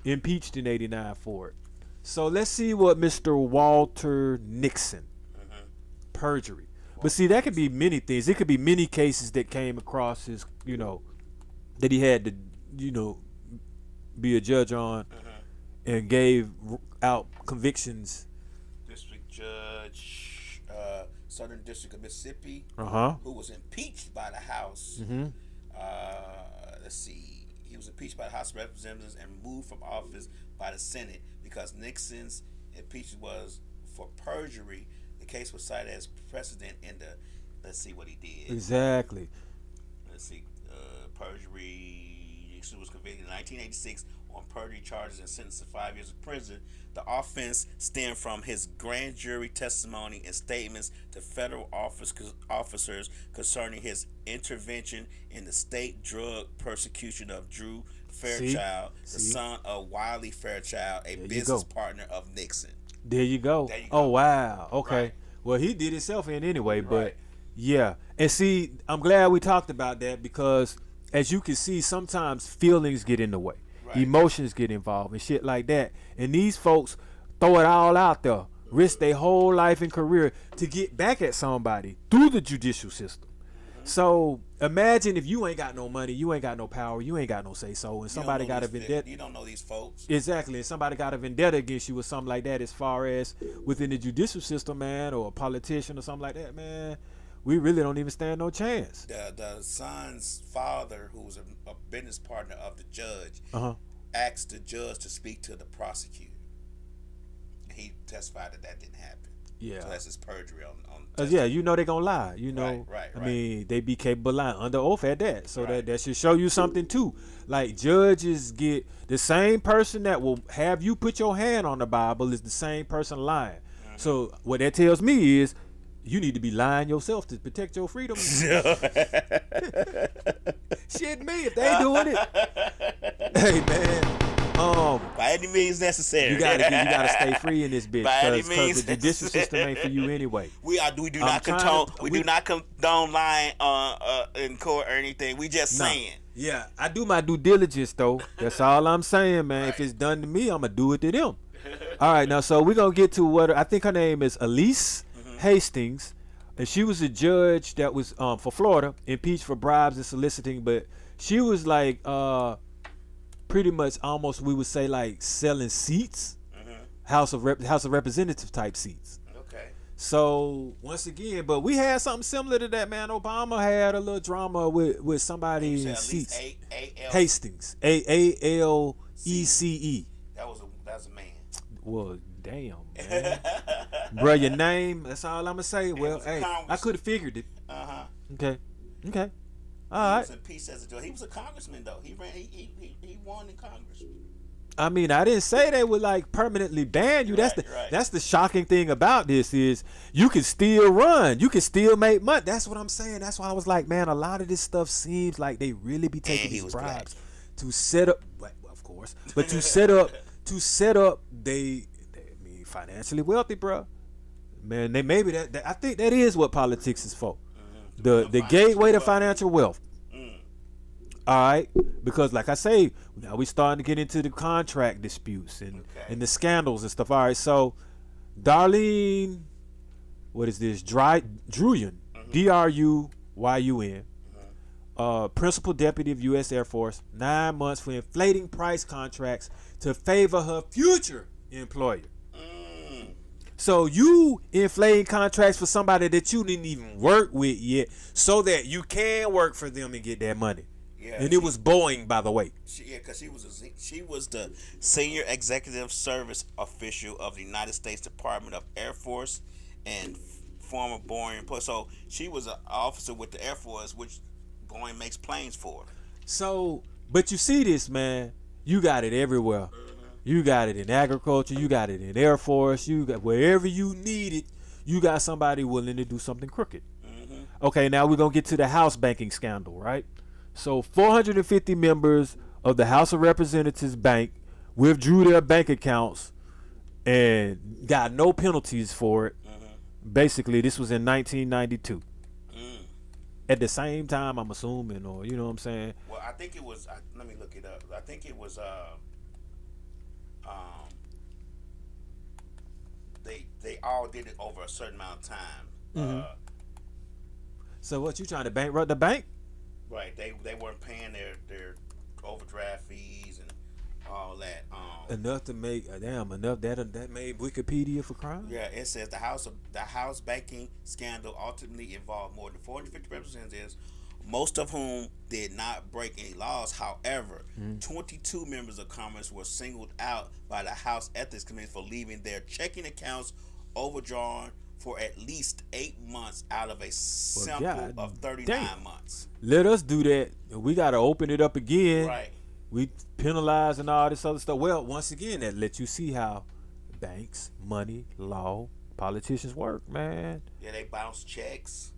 impeached in 89 for it. So let's see what Mr. Walter Nixon. Perjury. But see, that could be many things. It could be many cases that came across his, that he had to, be a judge on and gave out convictions. District Judge Southern District of Mississippi, Uh-huh. who was impeached by the House. Mm-hmm. Let's see. He was impeached by the House of Representatives and removed from office by the Senate because Nixon's impeachment was for perjury. The case was cited as precedent in the. Let's see what he did. Exactly. Let's see. Perjury. Nixon was convicted in 1986 on perjury charges and sentenced to 5 years of prison. The offense stemmed from his grand jury testimony and statements to federal officers concerning his intervention in the state drug persecution of Drew Fairchild, the son of Wiley Fairchild, a business partner of Nixon. There you go. Oh, wow. Okay. Right. Well, he did himself in anyway, but yeah. And see, I'm glad we talked about that because as you can see, sometimes feelings get in the way. Emotions get involved and shit like that. And these folks throw it all out there, risk their whole life and career to get back at somebody through the judicial system. So imagine if you ain't got no money, you ain't got no power, you ain't got no say so, and somebody got a vendetta. You don't know these folks. Exactly, and somebody got a vendetta against you or something like that as far as within the judicial system, man, or a politician or something like that, man. We really don't even stand no chance. The son's father, who was a business partner of the judge, asked the judge to speak to the prosecutor. He testified that didn't happen. Yeah. So that's his perjury on yeah, you know they're going to lie. You know, I mean, they be capable of lying under oath at that. So that should show you something, too. Like, judges get the same person that will have you put your hand on the Bible is the same person lying. So what that tells me is, you need to be lying yourself to protect your freedom. Shit me if they doing it. Hey man, by any means necessary. You gotta stay free in this bitch because the judicial system ain't for you anyway. We do not condone lying in court or anything. We just saying. Yeah, I do my due diligence though. That's all I'm saying, man. If it's done to me, I'ma do it to them. All right, now so we're gonna get to what I think her name is Elise Hastings, and she was a judge that was for Florida, impeached for bribes and soliciting, but she was like pretty much almost we would say like selling seats, House of Representatives type seats. Okay. So once again, but we had something similar to that, man. Obama had a little drama with somebody in seats. Hastings, AALECE. That was a man. Well, damn, man. Bro, your name, that's all I'm going to say. Well, hey, I could have figured it. Okay. All right. He was impeached as a judge. He was a congressman, though. He won in Congress. I mean, I didn't say they would, like, permanently ban you. That's the shocking thing about this is you can still run. You can still make money. That's what I'm saying. That's why I was like, man, a lot of this stuff seems like they really be taking these bribes to set up, well, of course, but to set up, they financially wealthy, bro. Man, they maybe that I think that is what politics is for. The gateway to financial wealth. All right, because like I say, now we starting to get into the contract disputes and the scandals and stuff. All right, so Darlene, what is this? Druyun, Druyun, principal deputy of U.S. Air Force, 9 months for inflating price contracts to favor her future employer. So you inflating contracts for somebody that you didn't even work with yet, so that you can work for them and get that money. Yeah, and it was Boeing, by the way. Because she was the senior executive service official of the United States Department of Air Force and former Boeing employee. So she was an officer with the Air Force, which Boeing makes planes for. So, but you see this, man. You got it everywhere. You got it in agriculture. You got it in Air Force. You got wherever you need it. You got somebody willing to do something crooked. Okay, now we're gonna get to the house banking scandal, right? So 450 members of the House of Representatives Bank withdrew their bank accounts and got no penalties for it. Basically, this was in 1992. At the same time, I'm assuming, or you know what I'm saying? Well, I think it was. Let me look it up. I think it was. They all did it over a certain amount of time. So what, you trying to bankrupt the bank? Right. They weren't paying their overdraft fees and all that. Enough to make enough that made Wikipedia for crime. Yeah, it says the house banking scandal ultimately involved more than 450 representatives, most of whom did not break any laws. However, 22 members of Congress were singled out by the House Ethics Committee for leaving their checking accounts overdrawn for at least 8 months out of a sample of 39 months. Let us do that. We got to open it up again. Right. We penalize and all this other stuff. Well, once again, that lets you see how banks, money, law, politicians work, man. Yeah, they bounce checks.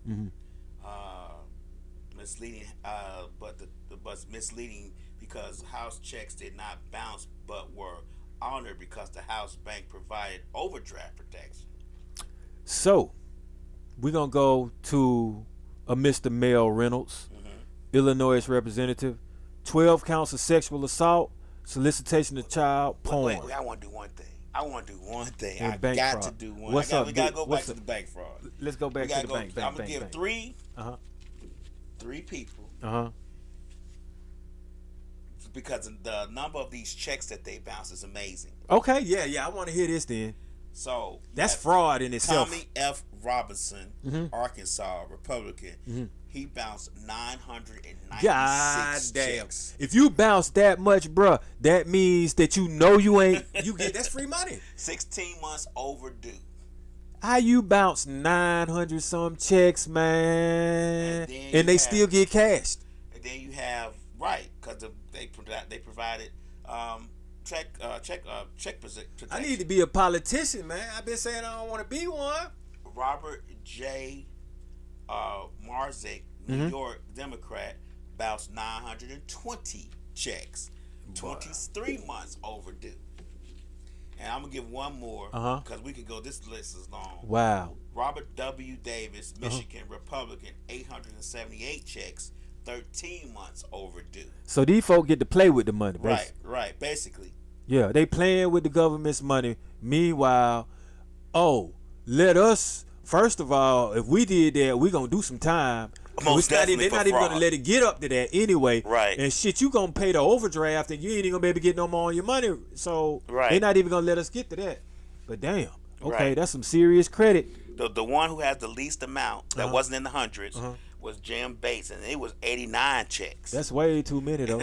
Misleading, but misleading because house checks did not bounce, but were honored because the house bank provided overdraft protection. So, we're gonna go to a Mr. Mel Reynolds, Illinois representative. 12 counts of sexual assault, solicitation of child porn. Wait, I want to do one thing. I And I bank got fraud. to do one. What's up, we got to dude? go back What's to up? the bank fraud. Let's go back to the bank. I'm going to give three people because the number of these checks that they bounce is amazing. Okay, yeah. I want to hear this then. So that's fraud in itself. Tommy F. Robinson, Arkansas, Republican. He bounced 996 God damn. checks. If you bounce that much, bruh, that means that you know you ain't. You get that's free money. 16 months overdue. How you bounce 900 some checks, man, and they still get cashed? And then you have because they provided check protection. I need to be a politician, man. I've been saying I don't want to be one. Robert J. Marzik, New York Democrat, bounced 920 checks, 23 months overdue. And I'm gonna give one more because we could go. This list is long. Wow. Robert W. Davis, Michigan Republican, 878 checks, 13 months overdue. So these folk get to play with the money, basically. Right, basically. Yeah, they playing with the government's money. Meanwhile, let us, first of all, if we did that, we gonna do some time. Most definitely they're not even gonna let it get up to that anyway. Right. And shit, you gonna pay the overdraft and you ain't even gonna be able to get no more on your money. So right. They're not even gonna let us get to that. But damn. Okay, that's some serious credit. The one who has the least amount that wasn't in the hundreds was Jim Bates, and it was 89 checks. That's way too many though.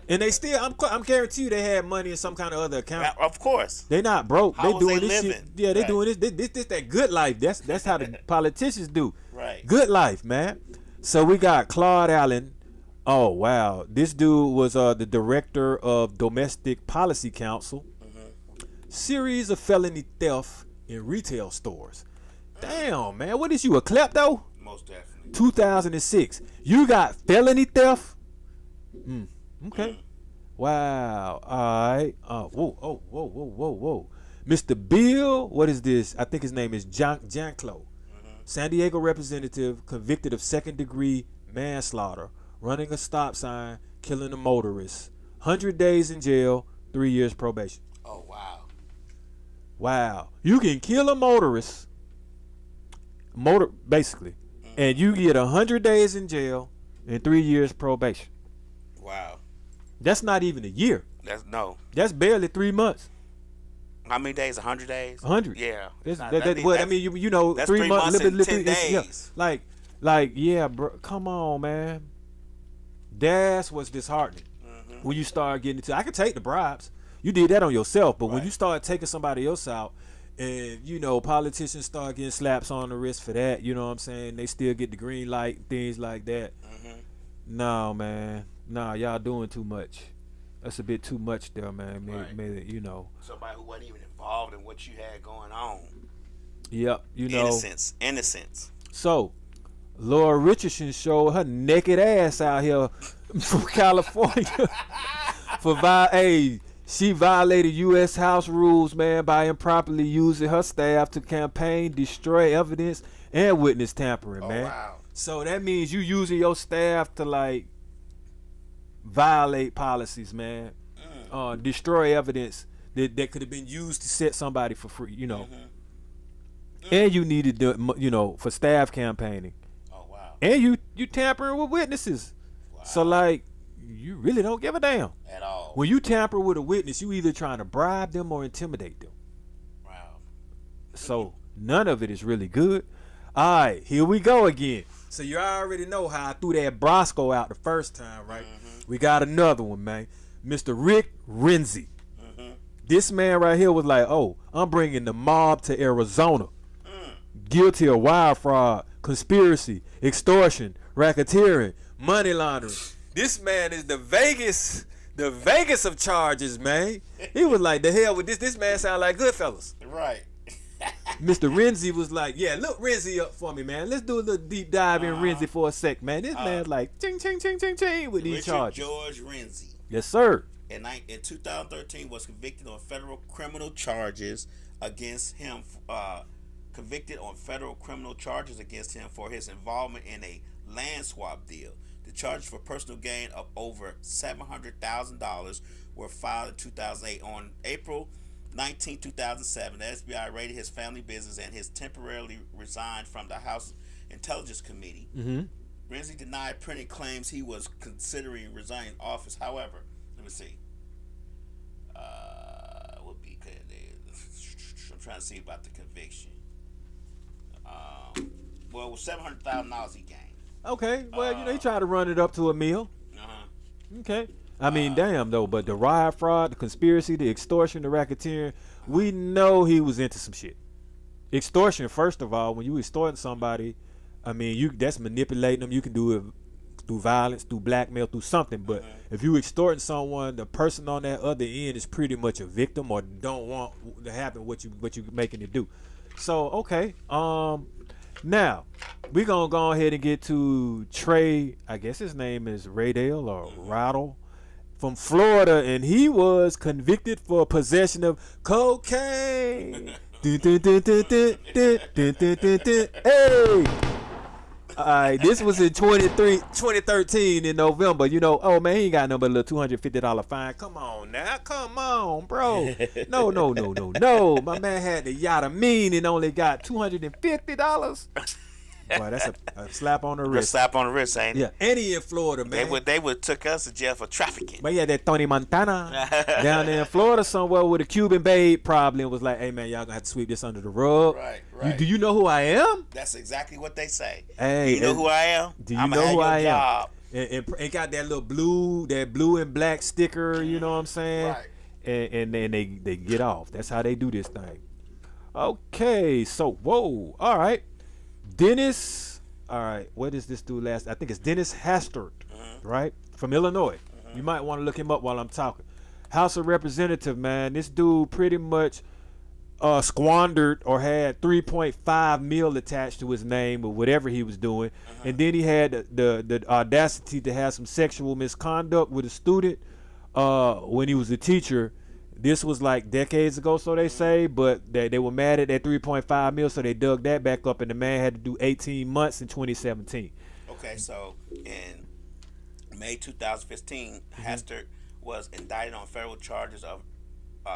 And they still, I'm guarantee you, they had money in some kind of other account. Of course, they not broke. How they doing they this living? shit. Yeah, they doing this that good life. That's how the politicians do. Right. Good life, man. So we got Claude Allen. Oh wow, this dude was the director of Domestic Policy Council. Series of felony theft in retail stores. Damn, man, what is you, a klepto? Most definitely. 2006. You got felony theft? Okay. Wow. All right. Whoa. Mr. Bill, what is this? I think his name is Janclo. San Diego representative convicted of second-degree manslaughter, running a stop sign, killing a motorist. 100 days in jail, 3 years probation. Oh, wow. Wow. You can kill a motorist, basically, and you get 100 days in jail and 3 years probation. Wow. That's not even a year. That's barely 3 months. How many days? 100 days? 100. Yeah. I mean, you know, that's 3 months. And 10 days. Yeah, yeah, bro. Come on, man. That's what's disheartening. When you start getting into, I could take the bribes. You did that on yourself, but when you start taking somebody else out, and you know, politicians start getting slaps on the wrist for that, you know what I'm saying? They still get the green light, things like that. No, man. Nah, y'all doing too much. That's a bit too much there, man. Maybe, you know. Somebody who wasn't even involved in what you had going on. Yep, you know. Innocence. So, Laura Richardson showed her naked ass out here from California she violated U.S. House rules, man, by improperly using her staff to campaign, destroy evidence, and witness tampering, man. Wow. So that means you using your staff to like violate policies, man. Destroy evidence that could have been used to set somebody for free, you know. And you needed to, you know, for staff campaigning. Oh wow. And you tampering with witnesses. Wow. So like you really don't give a damn at all. Wow. When you tamper with a witness, you either trying to bribe them or intimidate them. Wow. So none of it is really good. All right, here we go again. So you already know how I threw that Brosco out the first time, right? We got another one, man. Mr. Rick Renzi. This man right here was like, oh, I'm bringing the mob to Arizona. Guilty of wire fraud, conspiracy, extortion, racketeering, money laundering. This man is the Vegas of charges, man. He was like, the hell with this? This man sound like Goodfellas. Right. Mr. Renzi was like, yeah, look Renzi up for me, man. Let's do a little deep dive in Renzi for a sec, man. This man's like, ching, ching, ching, ching, ching with these Richard charges. George Renzi. Yes, sir. In 2013 was convicted on federal criminal charges against him. Convicted on federal criminal charges against him for his involvement in a land swap deal. The charges for personal gain of over $700,000 were filed in 2008. On April 19, 2007, the FBI raided his family business and his temporarily resigned from the House Intelligence Committee. Renzi denied printing claims he was considering resigning office. However, let me see. What be good? I'm trying to see about the conviction. Well, it was $700,000 he gained. Okay, well, he tried to run it up to a meal. Okay. I mean, damn, though, but the wire fraud, the conspiracy, the extortion, the racketeering, we know he was into some shit. Extortion, first of all, when you extorting somebody, I mean, that's manipulating them. You can do it through violence, through blackmail, through something. But if you extorting someone, the person on that other end is pretty much a victim or don't want to happen what you making it do. So, okay. Now, we're going to go ahead and get to Trey, I guess his name is Raydale or Rattle, from Florida, and he was convicted for possession of cocaine. Hey! Alright, this was in 2013 in November. You know, oh man, he ain't got nothing but a little $250 fine. Come on now, come on, bro. No. My man had the yada mean and only got $250. Boy, that's a slap on the wrist. A slap on the wrist, ain't it? Yeah, and he in Florida, man. They would took us to jail for trafficking. But yeah, that Tony Montana down there in Florida somewhere with a Cuban babe probably was like, hey man, y'all gonna have to sweep this under the rug. Right. Do you know who I am? That's exactly what they say. Hey, you know who I am? Do you know who I am? And got that little blue and black sticker, you know what I'm saying? Right. And then they get off. That's how they do this thing. Okay, so whoa, all right. Dennis, all right, what is this dude last? I think it's Dennis Hastert, right? From Illinois. You might want to look him up while I'm talking. House of Representative, man. This dude pretty much squandered or had 3.5 mil attached to his name or whatever he was doing. And then he had the audacity to have some sexual misconduct with a student when he was a teacher. This was like decades ago, so they say, but they were mad at that 3.5 mil, so they dug that back up, and the man had to do 18 months in 2017. Okay, so in May 2015, Hastert was indicted on federal charges of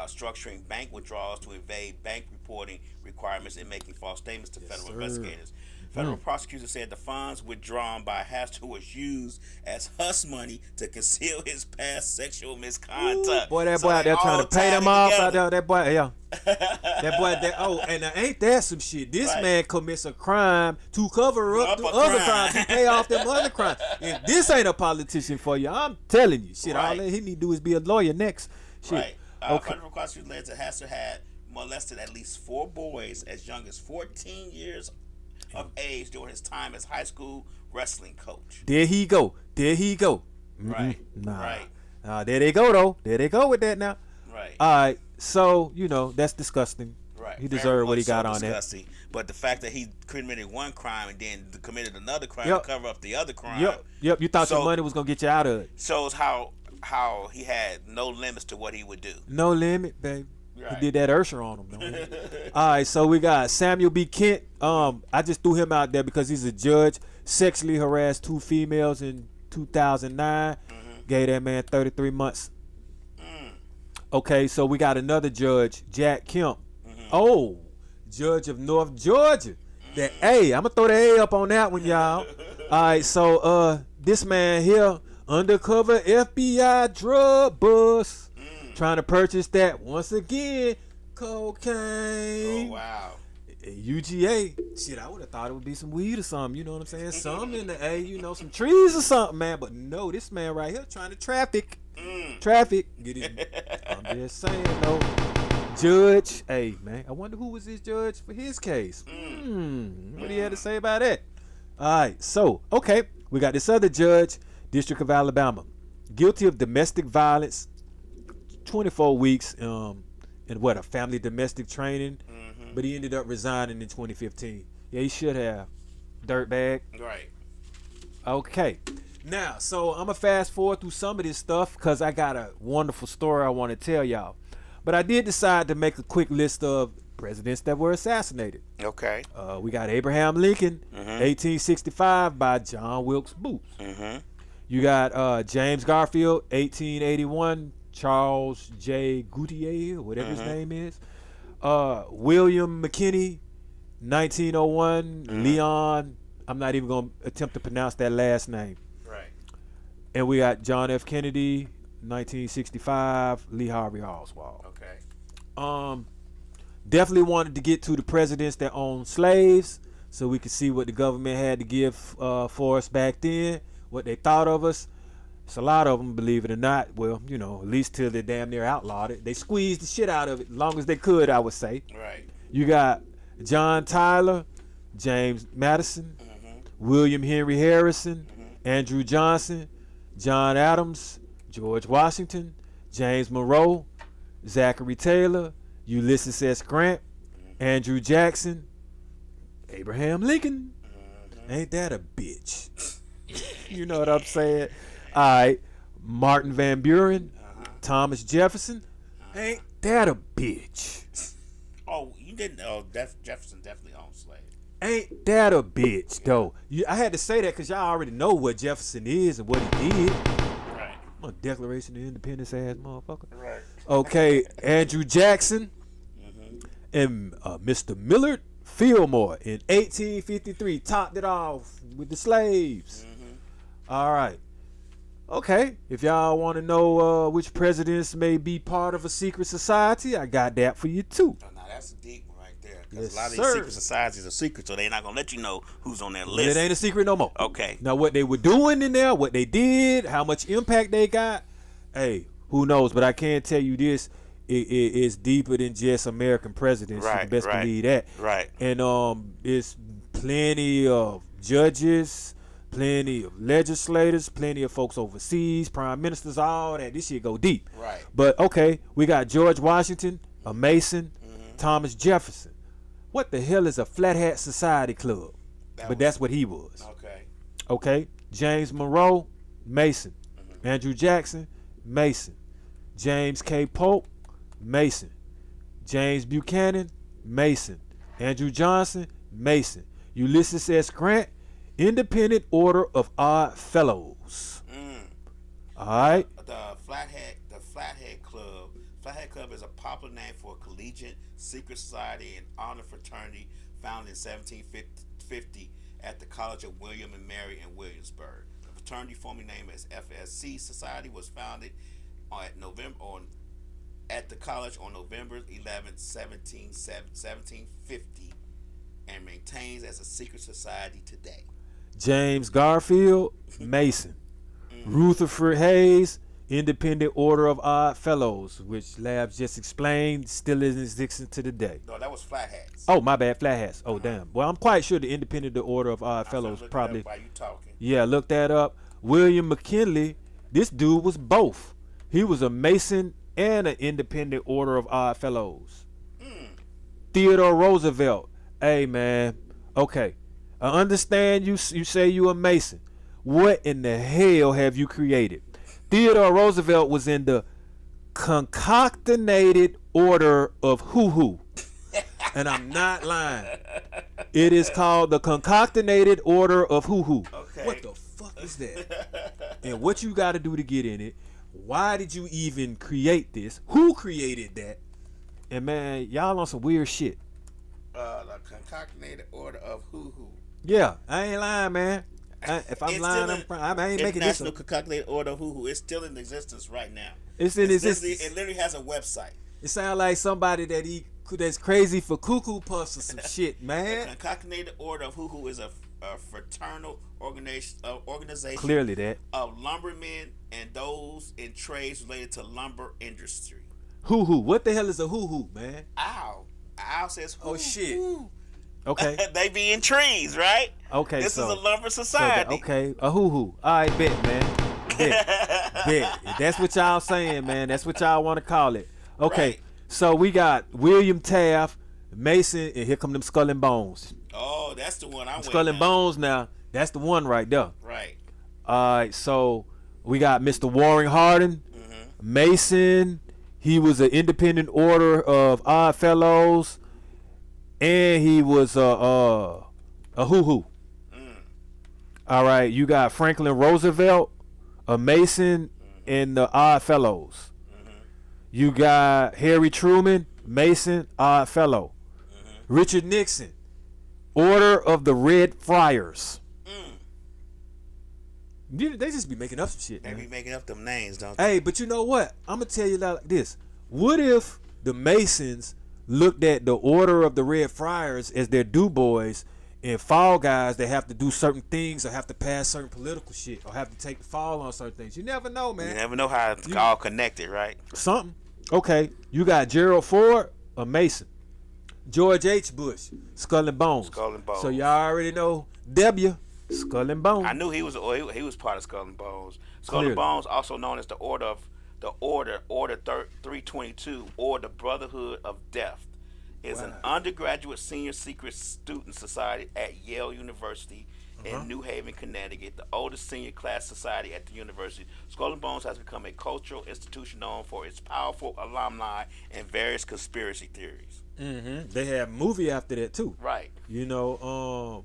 structuring bank withdrawals to evade bank reporting requirements and making false statements to federal investigators. Federal prosecutors said the funds withdrawn by Hastert was used as hush money to conceal his past sexual misconduct. Boy, that boy out there trying to pay them off out there. That boy, yeah. That boy, and ain't that some shit? This man commits a crime to cover up the other crimes to pay off them other crimes. If this ain't a politician for you, I'm telling you, shit. All that he need to do is be a lawyer next. Shit. Right. Okay. Federal prosecutors alleged that Hastert had molested at least 4 boys as young as 14 years of age during his time as high school wrestling coach. There he go. Right. Right. There they go though. There they go with that now. Right. All right. So that's disgusting. Right. He deserved what he got on there. But the fact that he committed one crime and then committed another crime to cover up the other crime. Yep. You thought your money was gonna get you out of it. Shows how he had no limits to what he would do. No limit, baby. Right. He did that Ursher on him. All right, so we got Samuel B. Kent. I just threw him out there because he's a judge. Sexually harassed 2 females in 2009. Gave that man 33 months. Okay, so we got another judge, Jack Kemp. Oh, judge of North Georgia. That A, I'm gonna throw the A up on that one, y'all. All right, so this man here undercover FBI drug bust trying to purchase that once again cocaine. Oh wow. UGA, shit, I would have thought it would be some weed or something, you know what I'm saying? Some in the A, you know, some trees or something, man. But no, this man right here trying to traffic. Get his, I'm just saying, though. Judge, hey, man, I wonder who was his judge for his case. What do you have to say about that? All right, so, okay, we got this other judge, District of Alabama, guilty of domestic violence, 24 weeks, in what, a family domestic training, but he ended up resigning in 2015. Yeah, he should have. Dirtbag. Right. Okay. Now, so I'm going to fast forward through some of this stuff because I got a wonderful story I want to tell y'all. But I did decide to make a quick list of presidents that were assassinated. Okay. We got Abraham Lincoln, 1865 by John Wilkes Booth. You got James Garfield, 1881, Charles J. Goutier, or whatever his name is. William McKinney, 1901, Leon, I'm not even going to attempt to pronounce that last name. Right. And we got John F. Kennedy, 1965, Lee Harvey Oswald. Okay. Definitely wanted to get to the presidents that owned slaves so we could see what the government had to give for us back then, what they thought of us. It's a lot of them, believe it or not. Well, you know, at least till they damn near outlawed it. They squeezed the shit out of it as long as they could, I would say. Right. You got John Tyler, James Madison, William Henry Harrison, Andrew Johnson, John Adams, George Washington, James Monroe, Zachary Taylor, Ulysses S. Grant, Andrew Jackson, Abraham Lincoln. Ain't that a bitch? You know what I'm saying? All right, Martin Van Buren, Thomas Jefferson. Ain't that a bitch? Oh, you didn't. Oh, Jefferson definitely owned slaves. Ain't that a bitch, though? I had to say that because y'all already know what Jefferson is and what he did. Right. I'm a Declaration of Independence ass motherfucker. Right. Okay, Andrew Jackson and Mr. Millard Fillmore in 1853 topped it off with the slaves. All right. Okay, if y'all want to know which presidents may be part of a secret society, I got that for you too. Oh, now that's a deep one right there. Because Yes, a lot of sir. these secret societies are secret, so they're not gonna let you know who's on that list. It ain't a secret no more. Okay. Now what they were doing in there, what they did, how much impact they got, hey, who knows? But I can tell you this, it's deeper than just American presidents. You can best believe that. Right. And it's plenty of judges, plenty of legislators, plenty of folks overseas, prime ministers, all that. This shit go deep. Right. But okay, we got George Washington, a Mason, Thomas Jefferson. What the hell is a Flat Hat Society Club? That's what he was. Okay. Okay. James Monroe, Mason. Andrew Jackson, Mason. James K. Polk, Mason. James Buchanan, Mason. Andrew Johnson, Mason. Ulysses S. Grant, Independent Order of Odd Fellows. All right. The Flathead Club. Flathead Club is a popular name for a collegiate secret society and honor fraternity founded in 1750 at the College of William and Mary in Williamsburg. The fraternity, formerly named as FSC Society, was founded at the college on November 11, 1750, and maintains as a secret society today. James Garfield, Mason. Rutherford Hayes, Independent Order of Odd Fellows, which Labs just explained still is in existence to the day. No, that was Flat Hats. Oh, my bad, Flat Hats. Oh, damn. Well, I'm quite sure the Independent Order of Odd Fellows Look it probably. up while you talking. Yeah, look that up. William McKinley, this dude was both. He was a Mason and an Independent Order of Odd Fellows. Theodore Roosevelt, hey man, okay, I understand you say you a Mason. What in the hell have you created? Theodore Roosevelt was in the Concatenated Order of Hoo-Hoo. And I'm not lying. It is called the Concatenated Order of Hoo-Hoo. Okay. What the fuck is that? And what you got to do to get in it? Why did you even create this? Who created that? And man, y'all on some weird shit. The Concatenated Order of Hoo-Hoo. Yeah, I ain't lying, man. If I'm It's lying, still I ain't making this International up. Concoculated Order of Who is still in existence right now. It's in existence. It literally has a website. It sounds like somebody that's crazy for cuckoo puffs or some shit, The man. Concoculated Order of Who is a fraternal organization Clearly that. of lumbermen and those in trades related to lumber industry. Hoo-hoo. What the hell is a hoo-hoo, man? Ow. Ow says who? Oh, shit. Who? Okay. They be in trees, right? Okay, This so, is a lumber so society. okay, a hoo-hoo. All right, bet, man. Bet. If that's what y'all saying, man. That's what y'all want to call it. Okay, Right. so we got William Taft, Mason, and here come them Skull and Bones. Oh, that's the one I'm Skull and Bones now. That's the one right there. Right. All right, so we got Mr. Warren Harding, Mason. He was an independent order of Odd Fellows, and he was a hoo-hoo. All right, you got Franklin Roosevelt, a Mason, and the Odd Fellows. You got Harry Truman, Mason, Odd Fellow. Richard Nixon, Order of the Red Friars. They just be making up some shit, They man. be making up them names, don't they? Hey, but you know what? I'm gonna tell you like this. What if the Masons looked at the Order of the Red Friars as their do boys and fall guys that have to do certain things or have to pass certain political shit or have to take the fall on certain things? You never know, You man. never know how it's all connected, right? Something. Okay, you got Gerald Ford, a Mason. George H. Bush, Skull and Bones. Skull and Bones. So y'all already know W, Skull and Bones. I knew he was part of Skull and Bones. Skull Clearly. and Bones, also known as the Order 322, or the Brotherhood of Death, is an undergraduate senior secret student society at Yale University in New Haven, Connecticut, the oldest senior class society at the university. Skull and Bones has become a cultural institution known for its powerful alumni and various conspiracy theories. They have a movie after that too. Right. To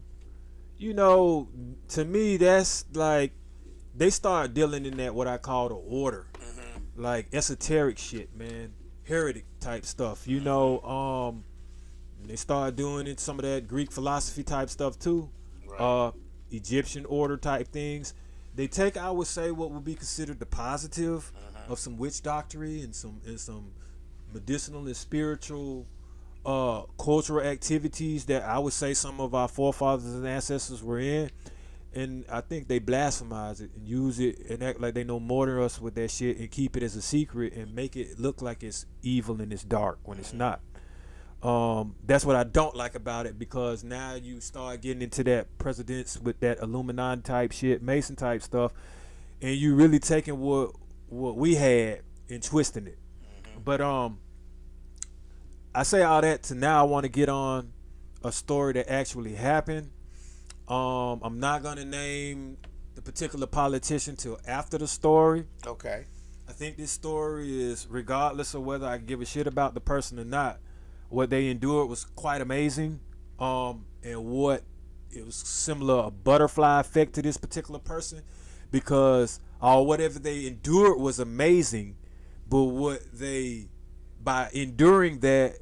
me, that's like they start dealing in that what I call the order, like esoteric shit, man, heretic type stuff. They start doing it some of that Greek philosophy type stuff too, Right. Egyptian order type things. They take, I would say, what would be considered the positive of some witch doctrine and some medicinal and spiritual cultural activities that I would say some of our forefathers and ancestors were in, and I think they blasphemize it and use it and act like they know more than us with that shit and keep it as a secret and make it look like it's evil and it's dark when it's not. That's what I don't like about it, because now you start getting into that precedence with that Illuminati type shit, Mason type stuff, and you really taking what we had and twisting it. But I say all that to now I want to get on a story that actually happened. I'm not gonna name the particular politician till after the story. Okay. I think this story is, regardless of whether I give a shit about the person or not, what they endured was quite amazing. And what it was similar, a butterfly effect to this particular person, because whatever they endured was amazing, but what they, by enduring that,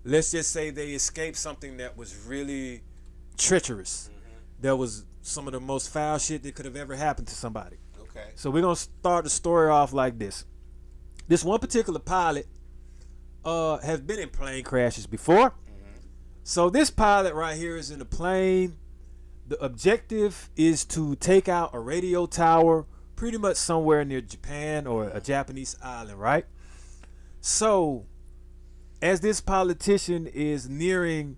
let's just say they escaped something that was really treacherous. That was some of the most foul shit that could have ever happened to somebody. Okay. So we're gonna start the story off like this. This one particular pilot has been in plane crashes before. So this pilot right here is in a plane. The objective is to take out a radio tower pretty much somewhere near Japan or a Japanese island, right? So as this politician is nearing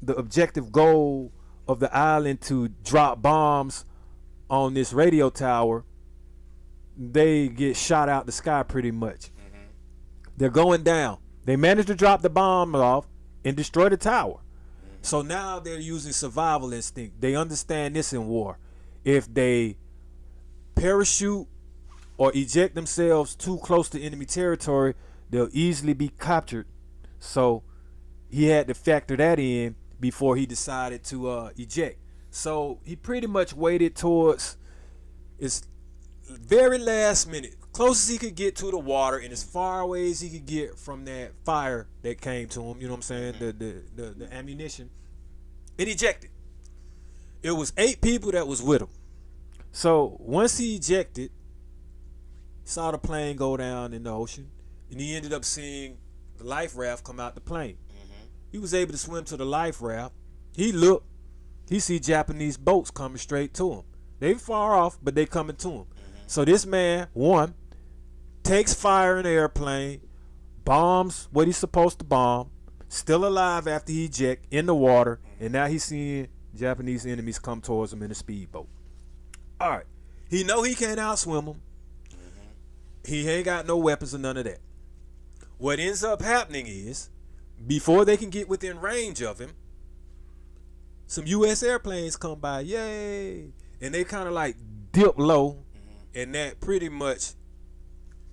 the objective goal of the island to drop bombs on this radio tower, they get shot out the sky pretty much. They're going down. They managed to drop the bomb off and destroy the tower. So now they're using survival instinct. They understand this in war. If they parachute or eject themselves too close to enemy territory, they'll easily be captured. So he had to factor that in before he decided to eject. So he pretty much waited towards his very last minute, closest he could get to the water and as far away as he could get from that fire that came to him, you know what I'm saying, the ammunition, it ejected. It was 8 people that was with him. So once he ejected, saw the plane go down in the ocean, and he ended up seeing the life raft come out the plane. He was able to swim to the life raft. He looked. He see Japanese boats coming straight to him. They far off, but they coming to him. So this man, one, takes fire in the airplane, bombs what he's supposed to bomb, still alive after he eject in the water, and now he's seeing Japanese enemies come towards him in a speedboat. All right. He know he can't outswim them. He ain't got no weapons or none of that. What ends up happening is, before they can get within range of him, some U.S. airplanes come by, yay, and they kind of like dip low, and that pretty much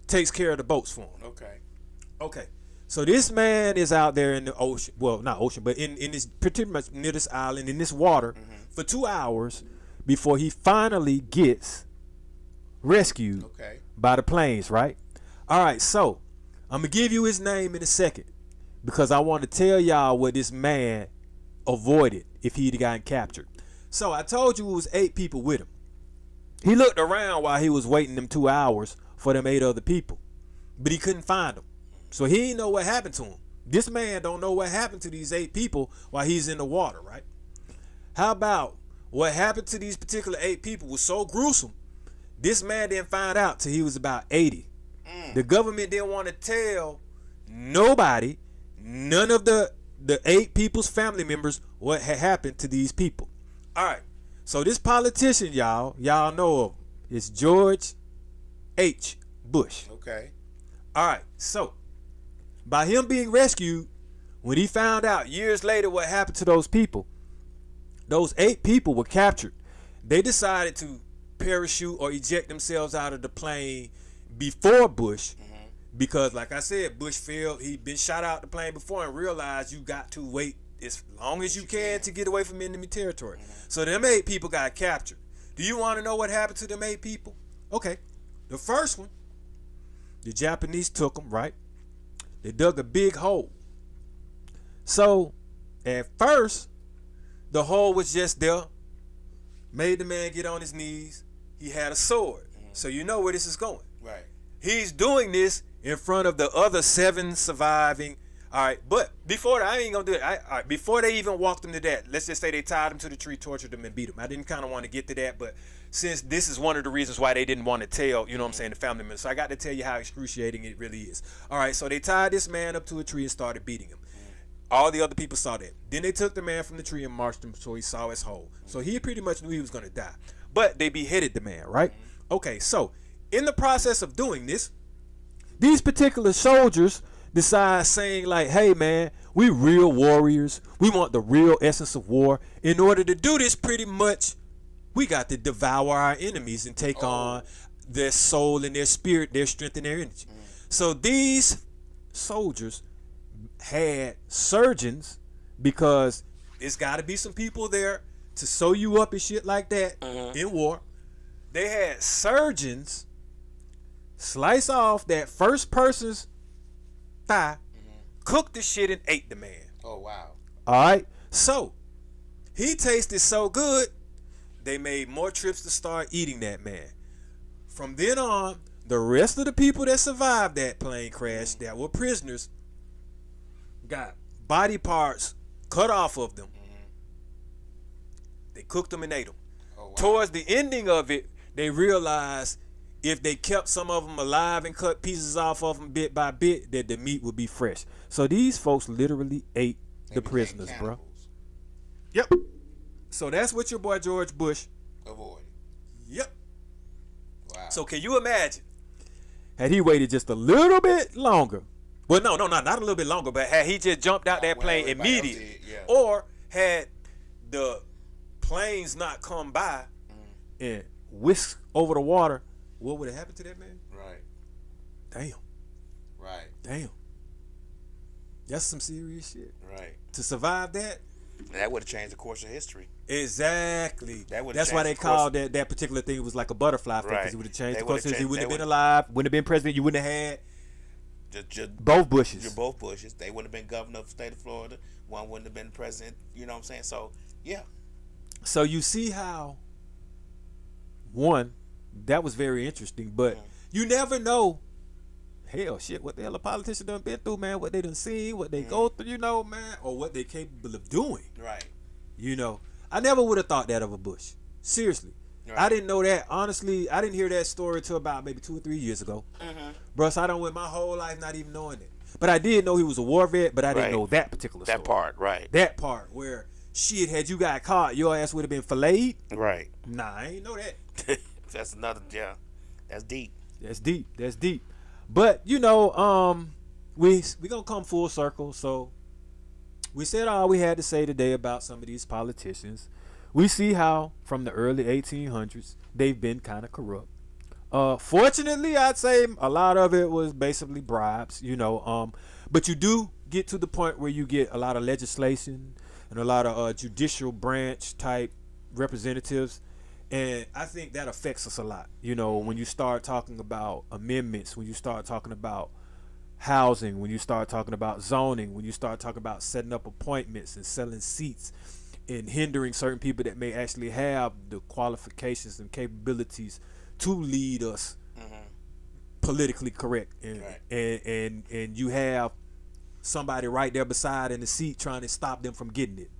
takes care of the boats for him. Okay. So this man is out there in the ocean, well, not ocean, but in this pretty much near this island, in this water, for 2 hours before he finally gets rescued by the planes, right? All right, so I'm going to give you his name in a second because I want to tell y'all what this man avoided if he'd gotten captured. So I told you it was 8 people with him. He looked around while he was waiting them 2 hours for them 8 other people, but he couldn't find them. So he didn't know what happened to him. This man don't know what happened to these 8 people while he's in the water, right? How about what happened to these particular 8 people was so gruesome, this man didn't find out till he was about 80. The government didn't want to tell nobody, none of the 8 people's family members, what had happened to these people. All right. So this politician, y'all know of him. It's George H. Bush. Okay. All right. So by him being rescued, when he found out years later what happened to those people, those 8 people were captured. They decided to parachute or eject themselves out of the plane before Bush, because like I said, Bush failed. He'd been shot out the plane before and realized you got to wait as long as you can to get away from enemy territory. So them 8 people got captured. Do you want to know what happened to them 8 people? Okay. The first one, the Japanese took them, right? They dug a big hole. So at first, the hole was just there. Made the man get on his knees. He had a sword. So you know where this is going. Right. He's doing this in front of the other 7 surviving. All right, but before that, I ain't gonna do it. All right, before they even walked him to that, let's just say they tied him to the tree, tortured him, and beat him. I didn't kind of want to get to that, but since this is one of the reasons why they didn't want to tell, you know what I'm saying, the family members, so I got to tell you how excruciating it really is. All right, so they tied this man up to a tree and started beating him. All the other people saw that. Then they took the man from the tree and marched him so he saw his hole. So he pretty much knew he was gonna die. But they beheaded the man, right? Okay, so in the process of doing this, these particular soldiers decide saying like, hey man, we real warriors. We want the real essence of war. In order to do this, pretty much, we got to devour our enemies and take on their soul and their spirit, their strength and their energy. So these soldiers had surgeons, because there's got to be some people there to sew you up and shit like that in war. They had surgeons slice off that first person's thigh, cooked the shit and ate the man. Oh wow. All right. So he tasted so good, they made more trips to start eating that man. From then on, the rest of the people that survived that plane crash that were prisoners got body parts cut off of them. They cooked them and ate them. Oh, wow. Towards the ending of it, they realized if they kept some of them alive and cut pieces off of them bit by bit, that the meat would be fresh. So these folks literally ate the prisoners, bro. Yep. So that's what your boy George Bush avoided. Yep. Wow. So can you imagine, had he waited just a little bit longer? Well, no, not a little bit longer, but had he just jumped out that plane immediately, or had the planes not come by and whisk over the water, what would have happened to that man? Right. Damn. Right. Damn. That's some serious shit. Right. To survive that. That would have changed the course of history. Exactly. That That's why they called that particular thing, it was like a butterfly effect, because it would have changed the course of history. He wouldn't have been alive, wouldn't have been president. You wouldn't have had both Bushes. Both Bushes. They would have been governor of the state of Florida. One wouldn't have been president. You know what I'm saying? So, yeah. So you see how one that was very interesting, but you never know. Hell, shit, what the hell a politician done been through, man? What they done seen, what they go through, man, or what they capable of doing. Right. I never would have thought that of a Bush. Seriously. Right. I didn't know that. Honestly, I didn't hear that story until about maybe 2 or 3 years ago. Bruh, so I done went my whole life not even knowing it. But I did know he was a war vet, but I didn't know that particular story. That part, right. That part where, shit, had you got caught, your ass would have been filleted. Right. Nah, I ain't know that. That's another, that's deep. That's deep. But, we gonna come full circle. So, we said all we had to say today about some of these politicians. We see how, from the early 1800s, they've been kind of corrupt. Fortunately, I'd say a lot of it was basically bribes, but you do get to the point where you get a lot of legislation and a lot of judicial branch type representatives, and I think that affects us a lot. When you start talking about amendments, when you start talking about housing, when you start talking about zoning, when you start talking about setting up appointments and selling seats and hindering certain people that may actually have the qualifications and capabilities to lead us politically correct, and you have somebody right there beside in the seat trying to stop them from getting it.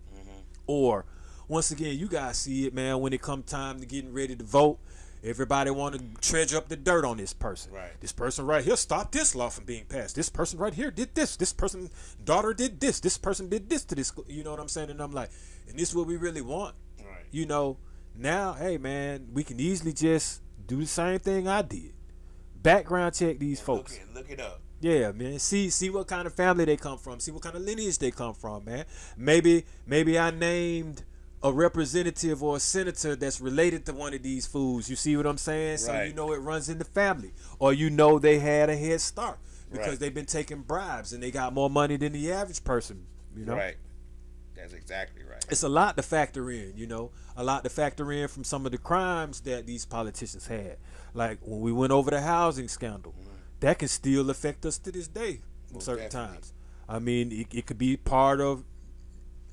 Or once again, you guys see it, man, when it come time to getting ready to vote, everybody want to treasure up the dirt on this person. Right. This person right here stopped this law from being passed. This person right here did this. This person's daughter did this. This person did this to this. You know what I'm saying? And I'm like, and this is what we really want. Right. Now, hey, man, we can easily just do the same thing I did. Background check these folks. Look it up. Yeah, man. See what kind of family they come from. See what kind of lineage they come from, man. Maybe I named a representative or a senator that's related to one of these fools. You see what I'm saying? So Right. it runs in the family. Or they had a head start because they've been taking bribes and they got more money than the average person, Right. That's exactly right. It's a lot to factor in, a lot to factor in from some of the crimes that these politicians had. Like when we went over the housing scandal, that can still affect us to this day in certain times. I mean, it could be part of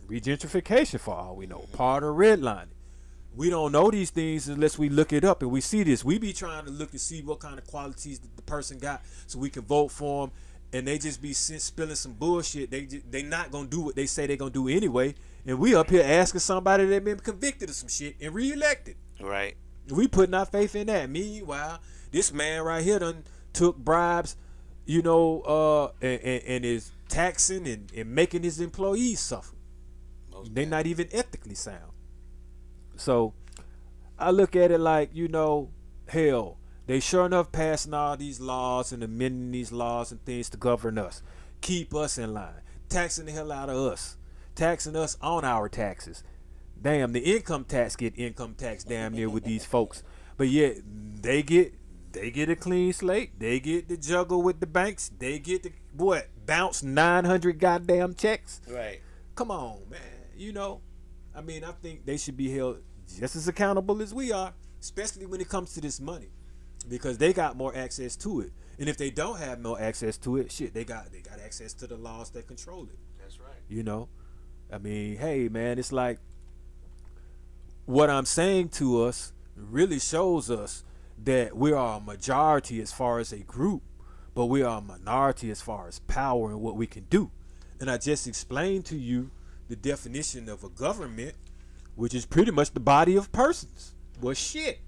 regentrification for all we know, part of redlining. We don't know these things unless we look it up and we see this. We be trying to look and see what kind of qualities the person got so we can vote for them, and they just be spilling some bullshit. They not gonna do what they say they gonna do anyway, and we up here asking somebody that been convicted of some shit and reelected. Right. We putting our faith in that. Meanwhile, this man right here done took bribes, and is taxing and making his employees suffer. They're not even ethically sound. So I look at it like, hell, they sure enough passing all these laws and amending these laws and things to govern us, keep us in line, taxing the hell out of us, taxing us on our taxes. Damn, the income tax get income tax damn near with these folks, but yet they get a clean slate. They get to juggle with the banks. They get to bounce 900 goddamn checks. Right. Come on, man. I mean, I think they should be held just as accountable as we are, especially when it comes to this money, because they got more access to it. And if they don't have more access to it, shit, they got access to the laws that control it. That's right. I mean, hey, man, it's like what I'm saying to us really shows us that we are a majority as far as a group, but we are a minority as far as power and what we can do. And I just explained to you the definition of a government, which is pretty much the body of persons. Well, shit.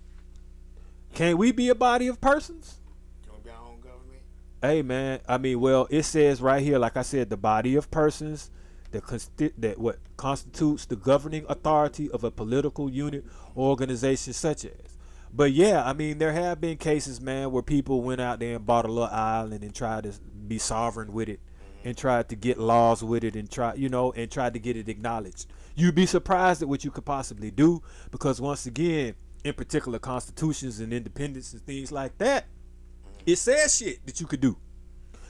Can we be a body of persons? Can we be our own government? Hey, man. I mean, well, it says right here, like I said, the body of persons that what constitutes the governing authority of a political unit or organization such as. But yeah, I mean, there have been cases, man, where people went out there and bought a little island and tried to be sovereign with it and tried to get laws with it and tried to get it acknowledged. You'd be surprised at what you could possibly do, because once again, in particular constitutions and independence and things like that, it says shit that you could do.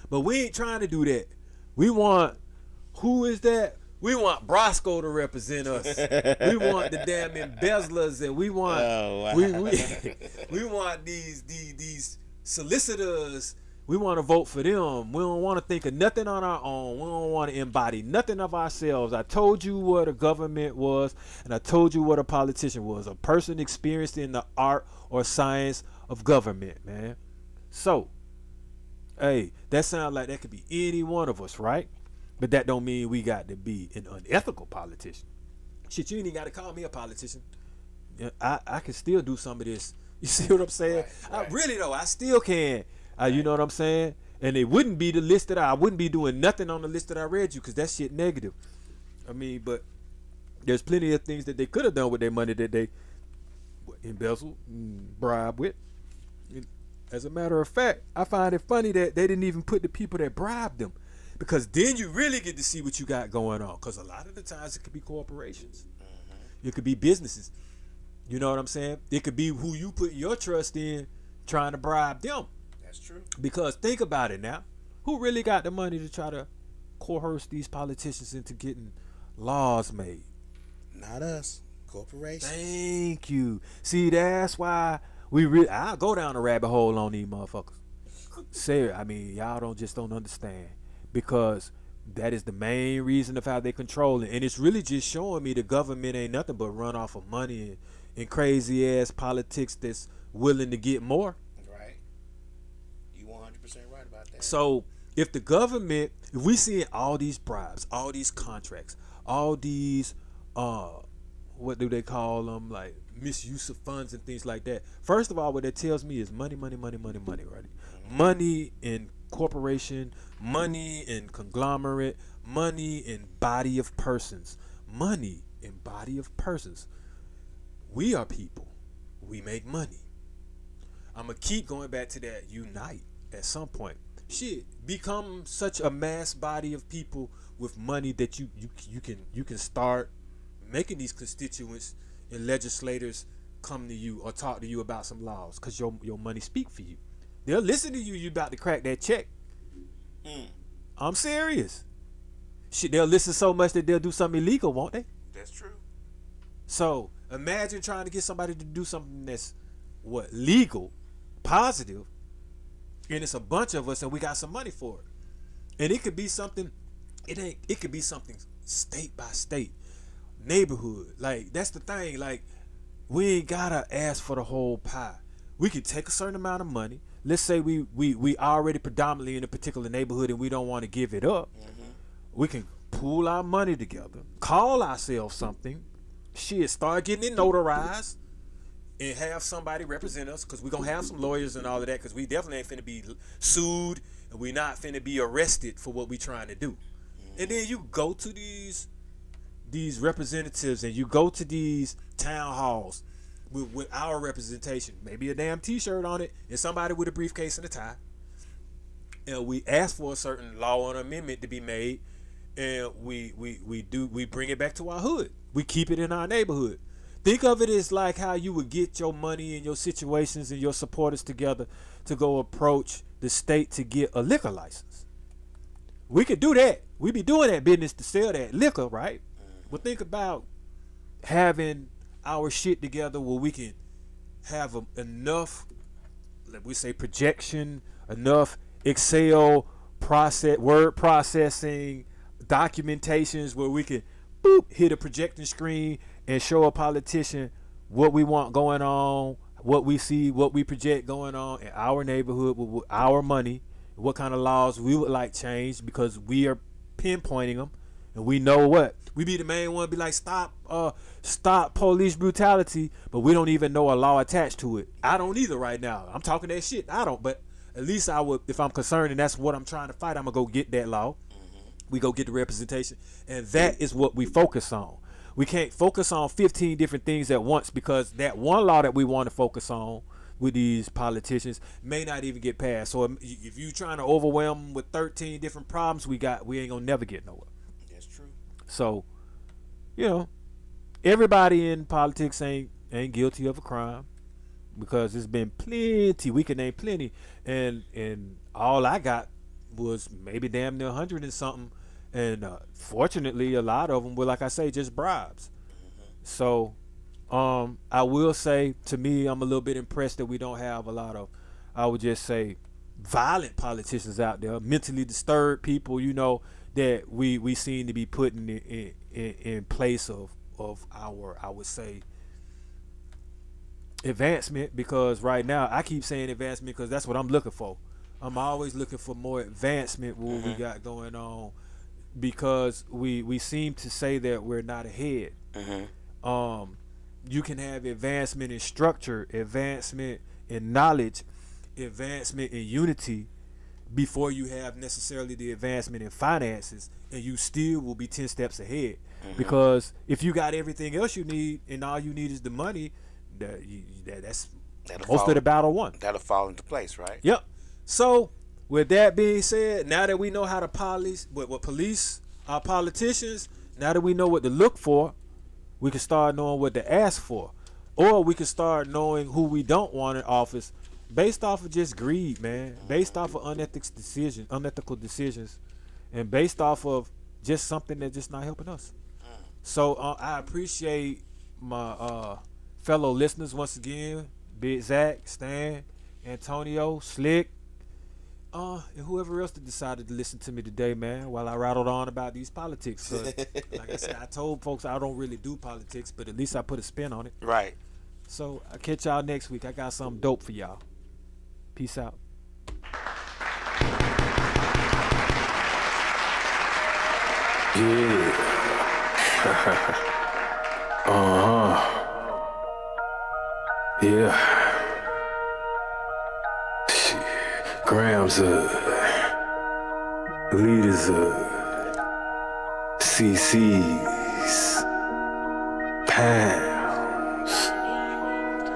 But we ain't trying to do that. We want, who is that? We want Brosco to represent us. We want the damn embezzlers, and we want we want these solicitors. We want to vote for them. We don't want to think of nothing on our own. We don't want to embody nothing of ourselves. I told you what a government was, and I told you what a politician was. A person experienced in the art or science of government, man. So, hey, that sounds like that could be any one of us, right? But that don't mean we got to be an unethical politician. Shit, you ain't even got to call me a politician. Yeah, I can still do some of this. You see what I'm saying? Right. I really though, I still can. You know what I'm saying? And it wouldn't be the list that I wouldn't be doing nothing on the list that I read you, because that shit negative. I mean, but there's plenty of things that they could have done with their money that they embezzled and bribed with. And as a matter of fact, I find it funny that they didn't even put the people that bribed them, because then you really get to see what you got going on. Because a lot of the times it could be corporations, it could be businesses. You know what I'm saying? It could be who you put your trust in, trying to bribe them. That's true. Because think about it now. Who really got the money to try to coerce these politicians into getting laws made? Not us. Corporations. Thank you. See, that's why I'll go down a rabbit hole on these motherfuckers. Say, I mean, y'all don't understand. Because that is the main reason of how they control it. And it's really just showing me the government ain't nothing but run off of money and crazy ass politics that's willing to get more. Right. You 100% right about that. So if the government, if we see all these bribes, all these contracts, all these what do they call them, like misuse of funds and things like that. First of all, what that tells me is money, right? Money in corporation, money in conglomerate, money in body of persons. Money in body of persons. We are people. We make money. I'm going to keep going back to that unite at some point. Shit, become such a mass body of people with money that you can start making these constituents and legislators come to you or talk to you about some laws, because your money speak for you. They'll listen to you. You about to crack that check. I'm serious. Shit, they'll listen so much that they'll do something illegal, won't they? That's true. So imagine trying to get somebody to do something that's legal, positive, and it's a bunch of us and we got some money for it. And it could be something. It could be something state by state, neighborhood. Like, that's the thing. Like, we ain't gotta ask for the whole pie. We can take a certain amount of money. Let's say we already predominantly in a particular neighborhood and we don't want to give it up. We can pool our money together, call ourselves something, shit, start getting it notarized, and have somebody represent us, because we're going to have some lawyers and all of that, because we definitely ain't finna be sued, and we not finna be arrested for what we trying to do. And then you go to these representatives and you go to these town halls with our representation, maybe a damn t-shirt on it and somebody with a briefcase and a tie, and we ask for a certain law or amendment to be made, and we bring it back to our hood. We keep it in our neighborhood. Think of it as like how you would get your money and your situations and your supporters together to go approach the state to get a liquor license. We could do that. We be doing that business to sell that liquor, right? But think about having our shit together where we can have enough, like we say, projection, enough Excel word processing, documentations where we can hit a projecting screen and show a politician what we want going on, what we see, what we project going on in our neighborhood with our money, what kind of laws we would like changed, because we are pinpointing them, and we know what we be the main one. Be like, stop police brutality, but we don't even know a law attached to it. I don't either right now. I'm talking that shit. I don't, but at least I would, if I'm concerned and that's what I'm trying to fight, I'm gonna go get that law. We go get the representation, and that is what we focus on. We can't focus on 15 different things at once, because that one law that we want to focus on with these politicians may not even get passed. So if you're trying to overwhelm them with 13 different problems we ain't gonna never get nowhere. That's true. So, everybody in politics ain't guilty of a crime, because there's been plenty. We can name plenty, and all I got was maybe damn near 100 and something. And fortunately, a lot of them were, like I say, just bribes. So I will say, to me, I'm a little bit impressed that we don't have a lot of, I would just say, violent politicians out there, mentally disturbed people, you know, that we seem to be putting in place of our, I would say, advancement. Because right now I keep saying advancement because that's what I'm looking for. I'm always looking for more advancement with what we got going on, because we seem to say that we're not ahead. You can have advancement in structure, advancement in knowledge, advancement in unity before you have necessarily the advancement in finances, and you still will be 10 steps ahead. Because if you got everything else you need and all you need is the money, that's most of the battle won. That'll fall into place, right? Yep. So with that being said, now that we know how to police our politicians, now that we know what to look for, we can start knowing what to ask for. Or we can start knowing who we don't want in office based off of just greed, man. Based off of unethical decisions, and based off of just something that's just not helping us. So I appreciate my fellow listeners once again, Big Zach, Stan, Antonio, Slick, and whoever else that decided to listen to me today, man, while I rattled on about these politics. Like I said, I told folks I don't really do politics, but at least I put a spin on it. Right. So I'll catch y'all next week. I got something dope for y'all. Peace out. Yeah. Yeah. Shit. Grams leaders CC's, pounds.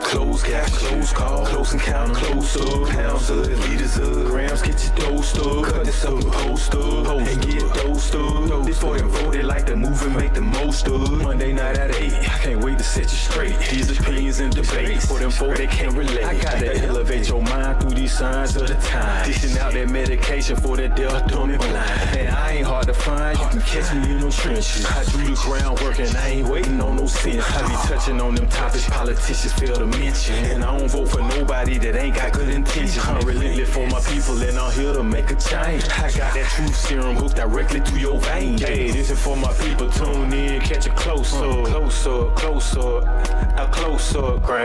Close cash, close call, close encounter, close up, pounds of leaders of grams, get your dose up, cut this up, post up, and get dosed up. This for them voted like the movement, make the most of. Monday night at 8, I can't wait to set you straight. These opinions and debates, for them folk they can't relate. I gotta elevate your mind through these signs of the time. Dishing out that medication for that deaf, dumb and blind. And I ain't hard to find, you can catch me in those trenches. I do the groundwork and I ain't waiting on no sense. I be touching on them topics politicians fail to mention. And I don't vote for nobody that ain't got good intentions. I'm relentless for my people and I'm here to make a change. I got that truth serum hooked directly to your veins. Hey, this is for my people, tune in, catch a close up, close up, close up, a close up, grams.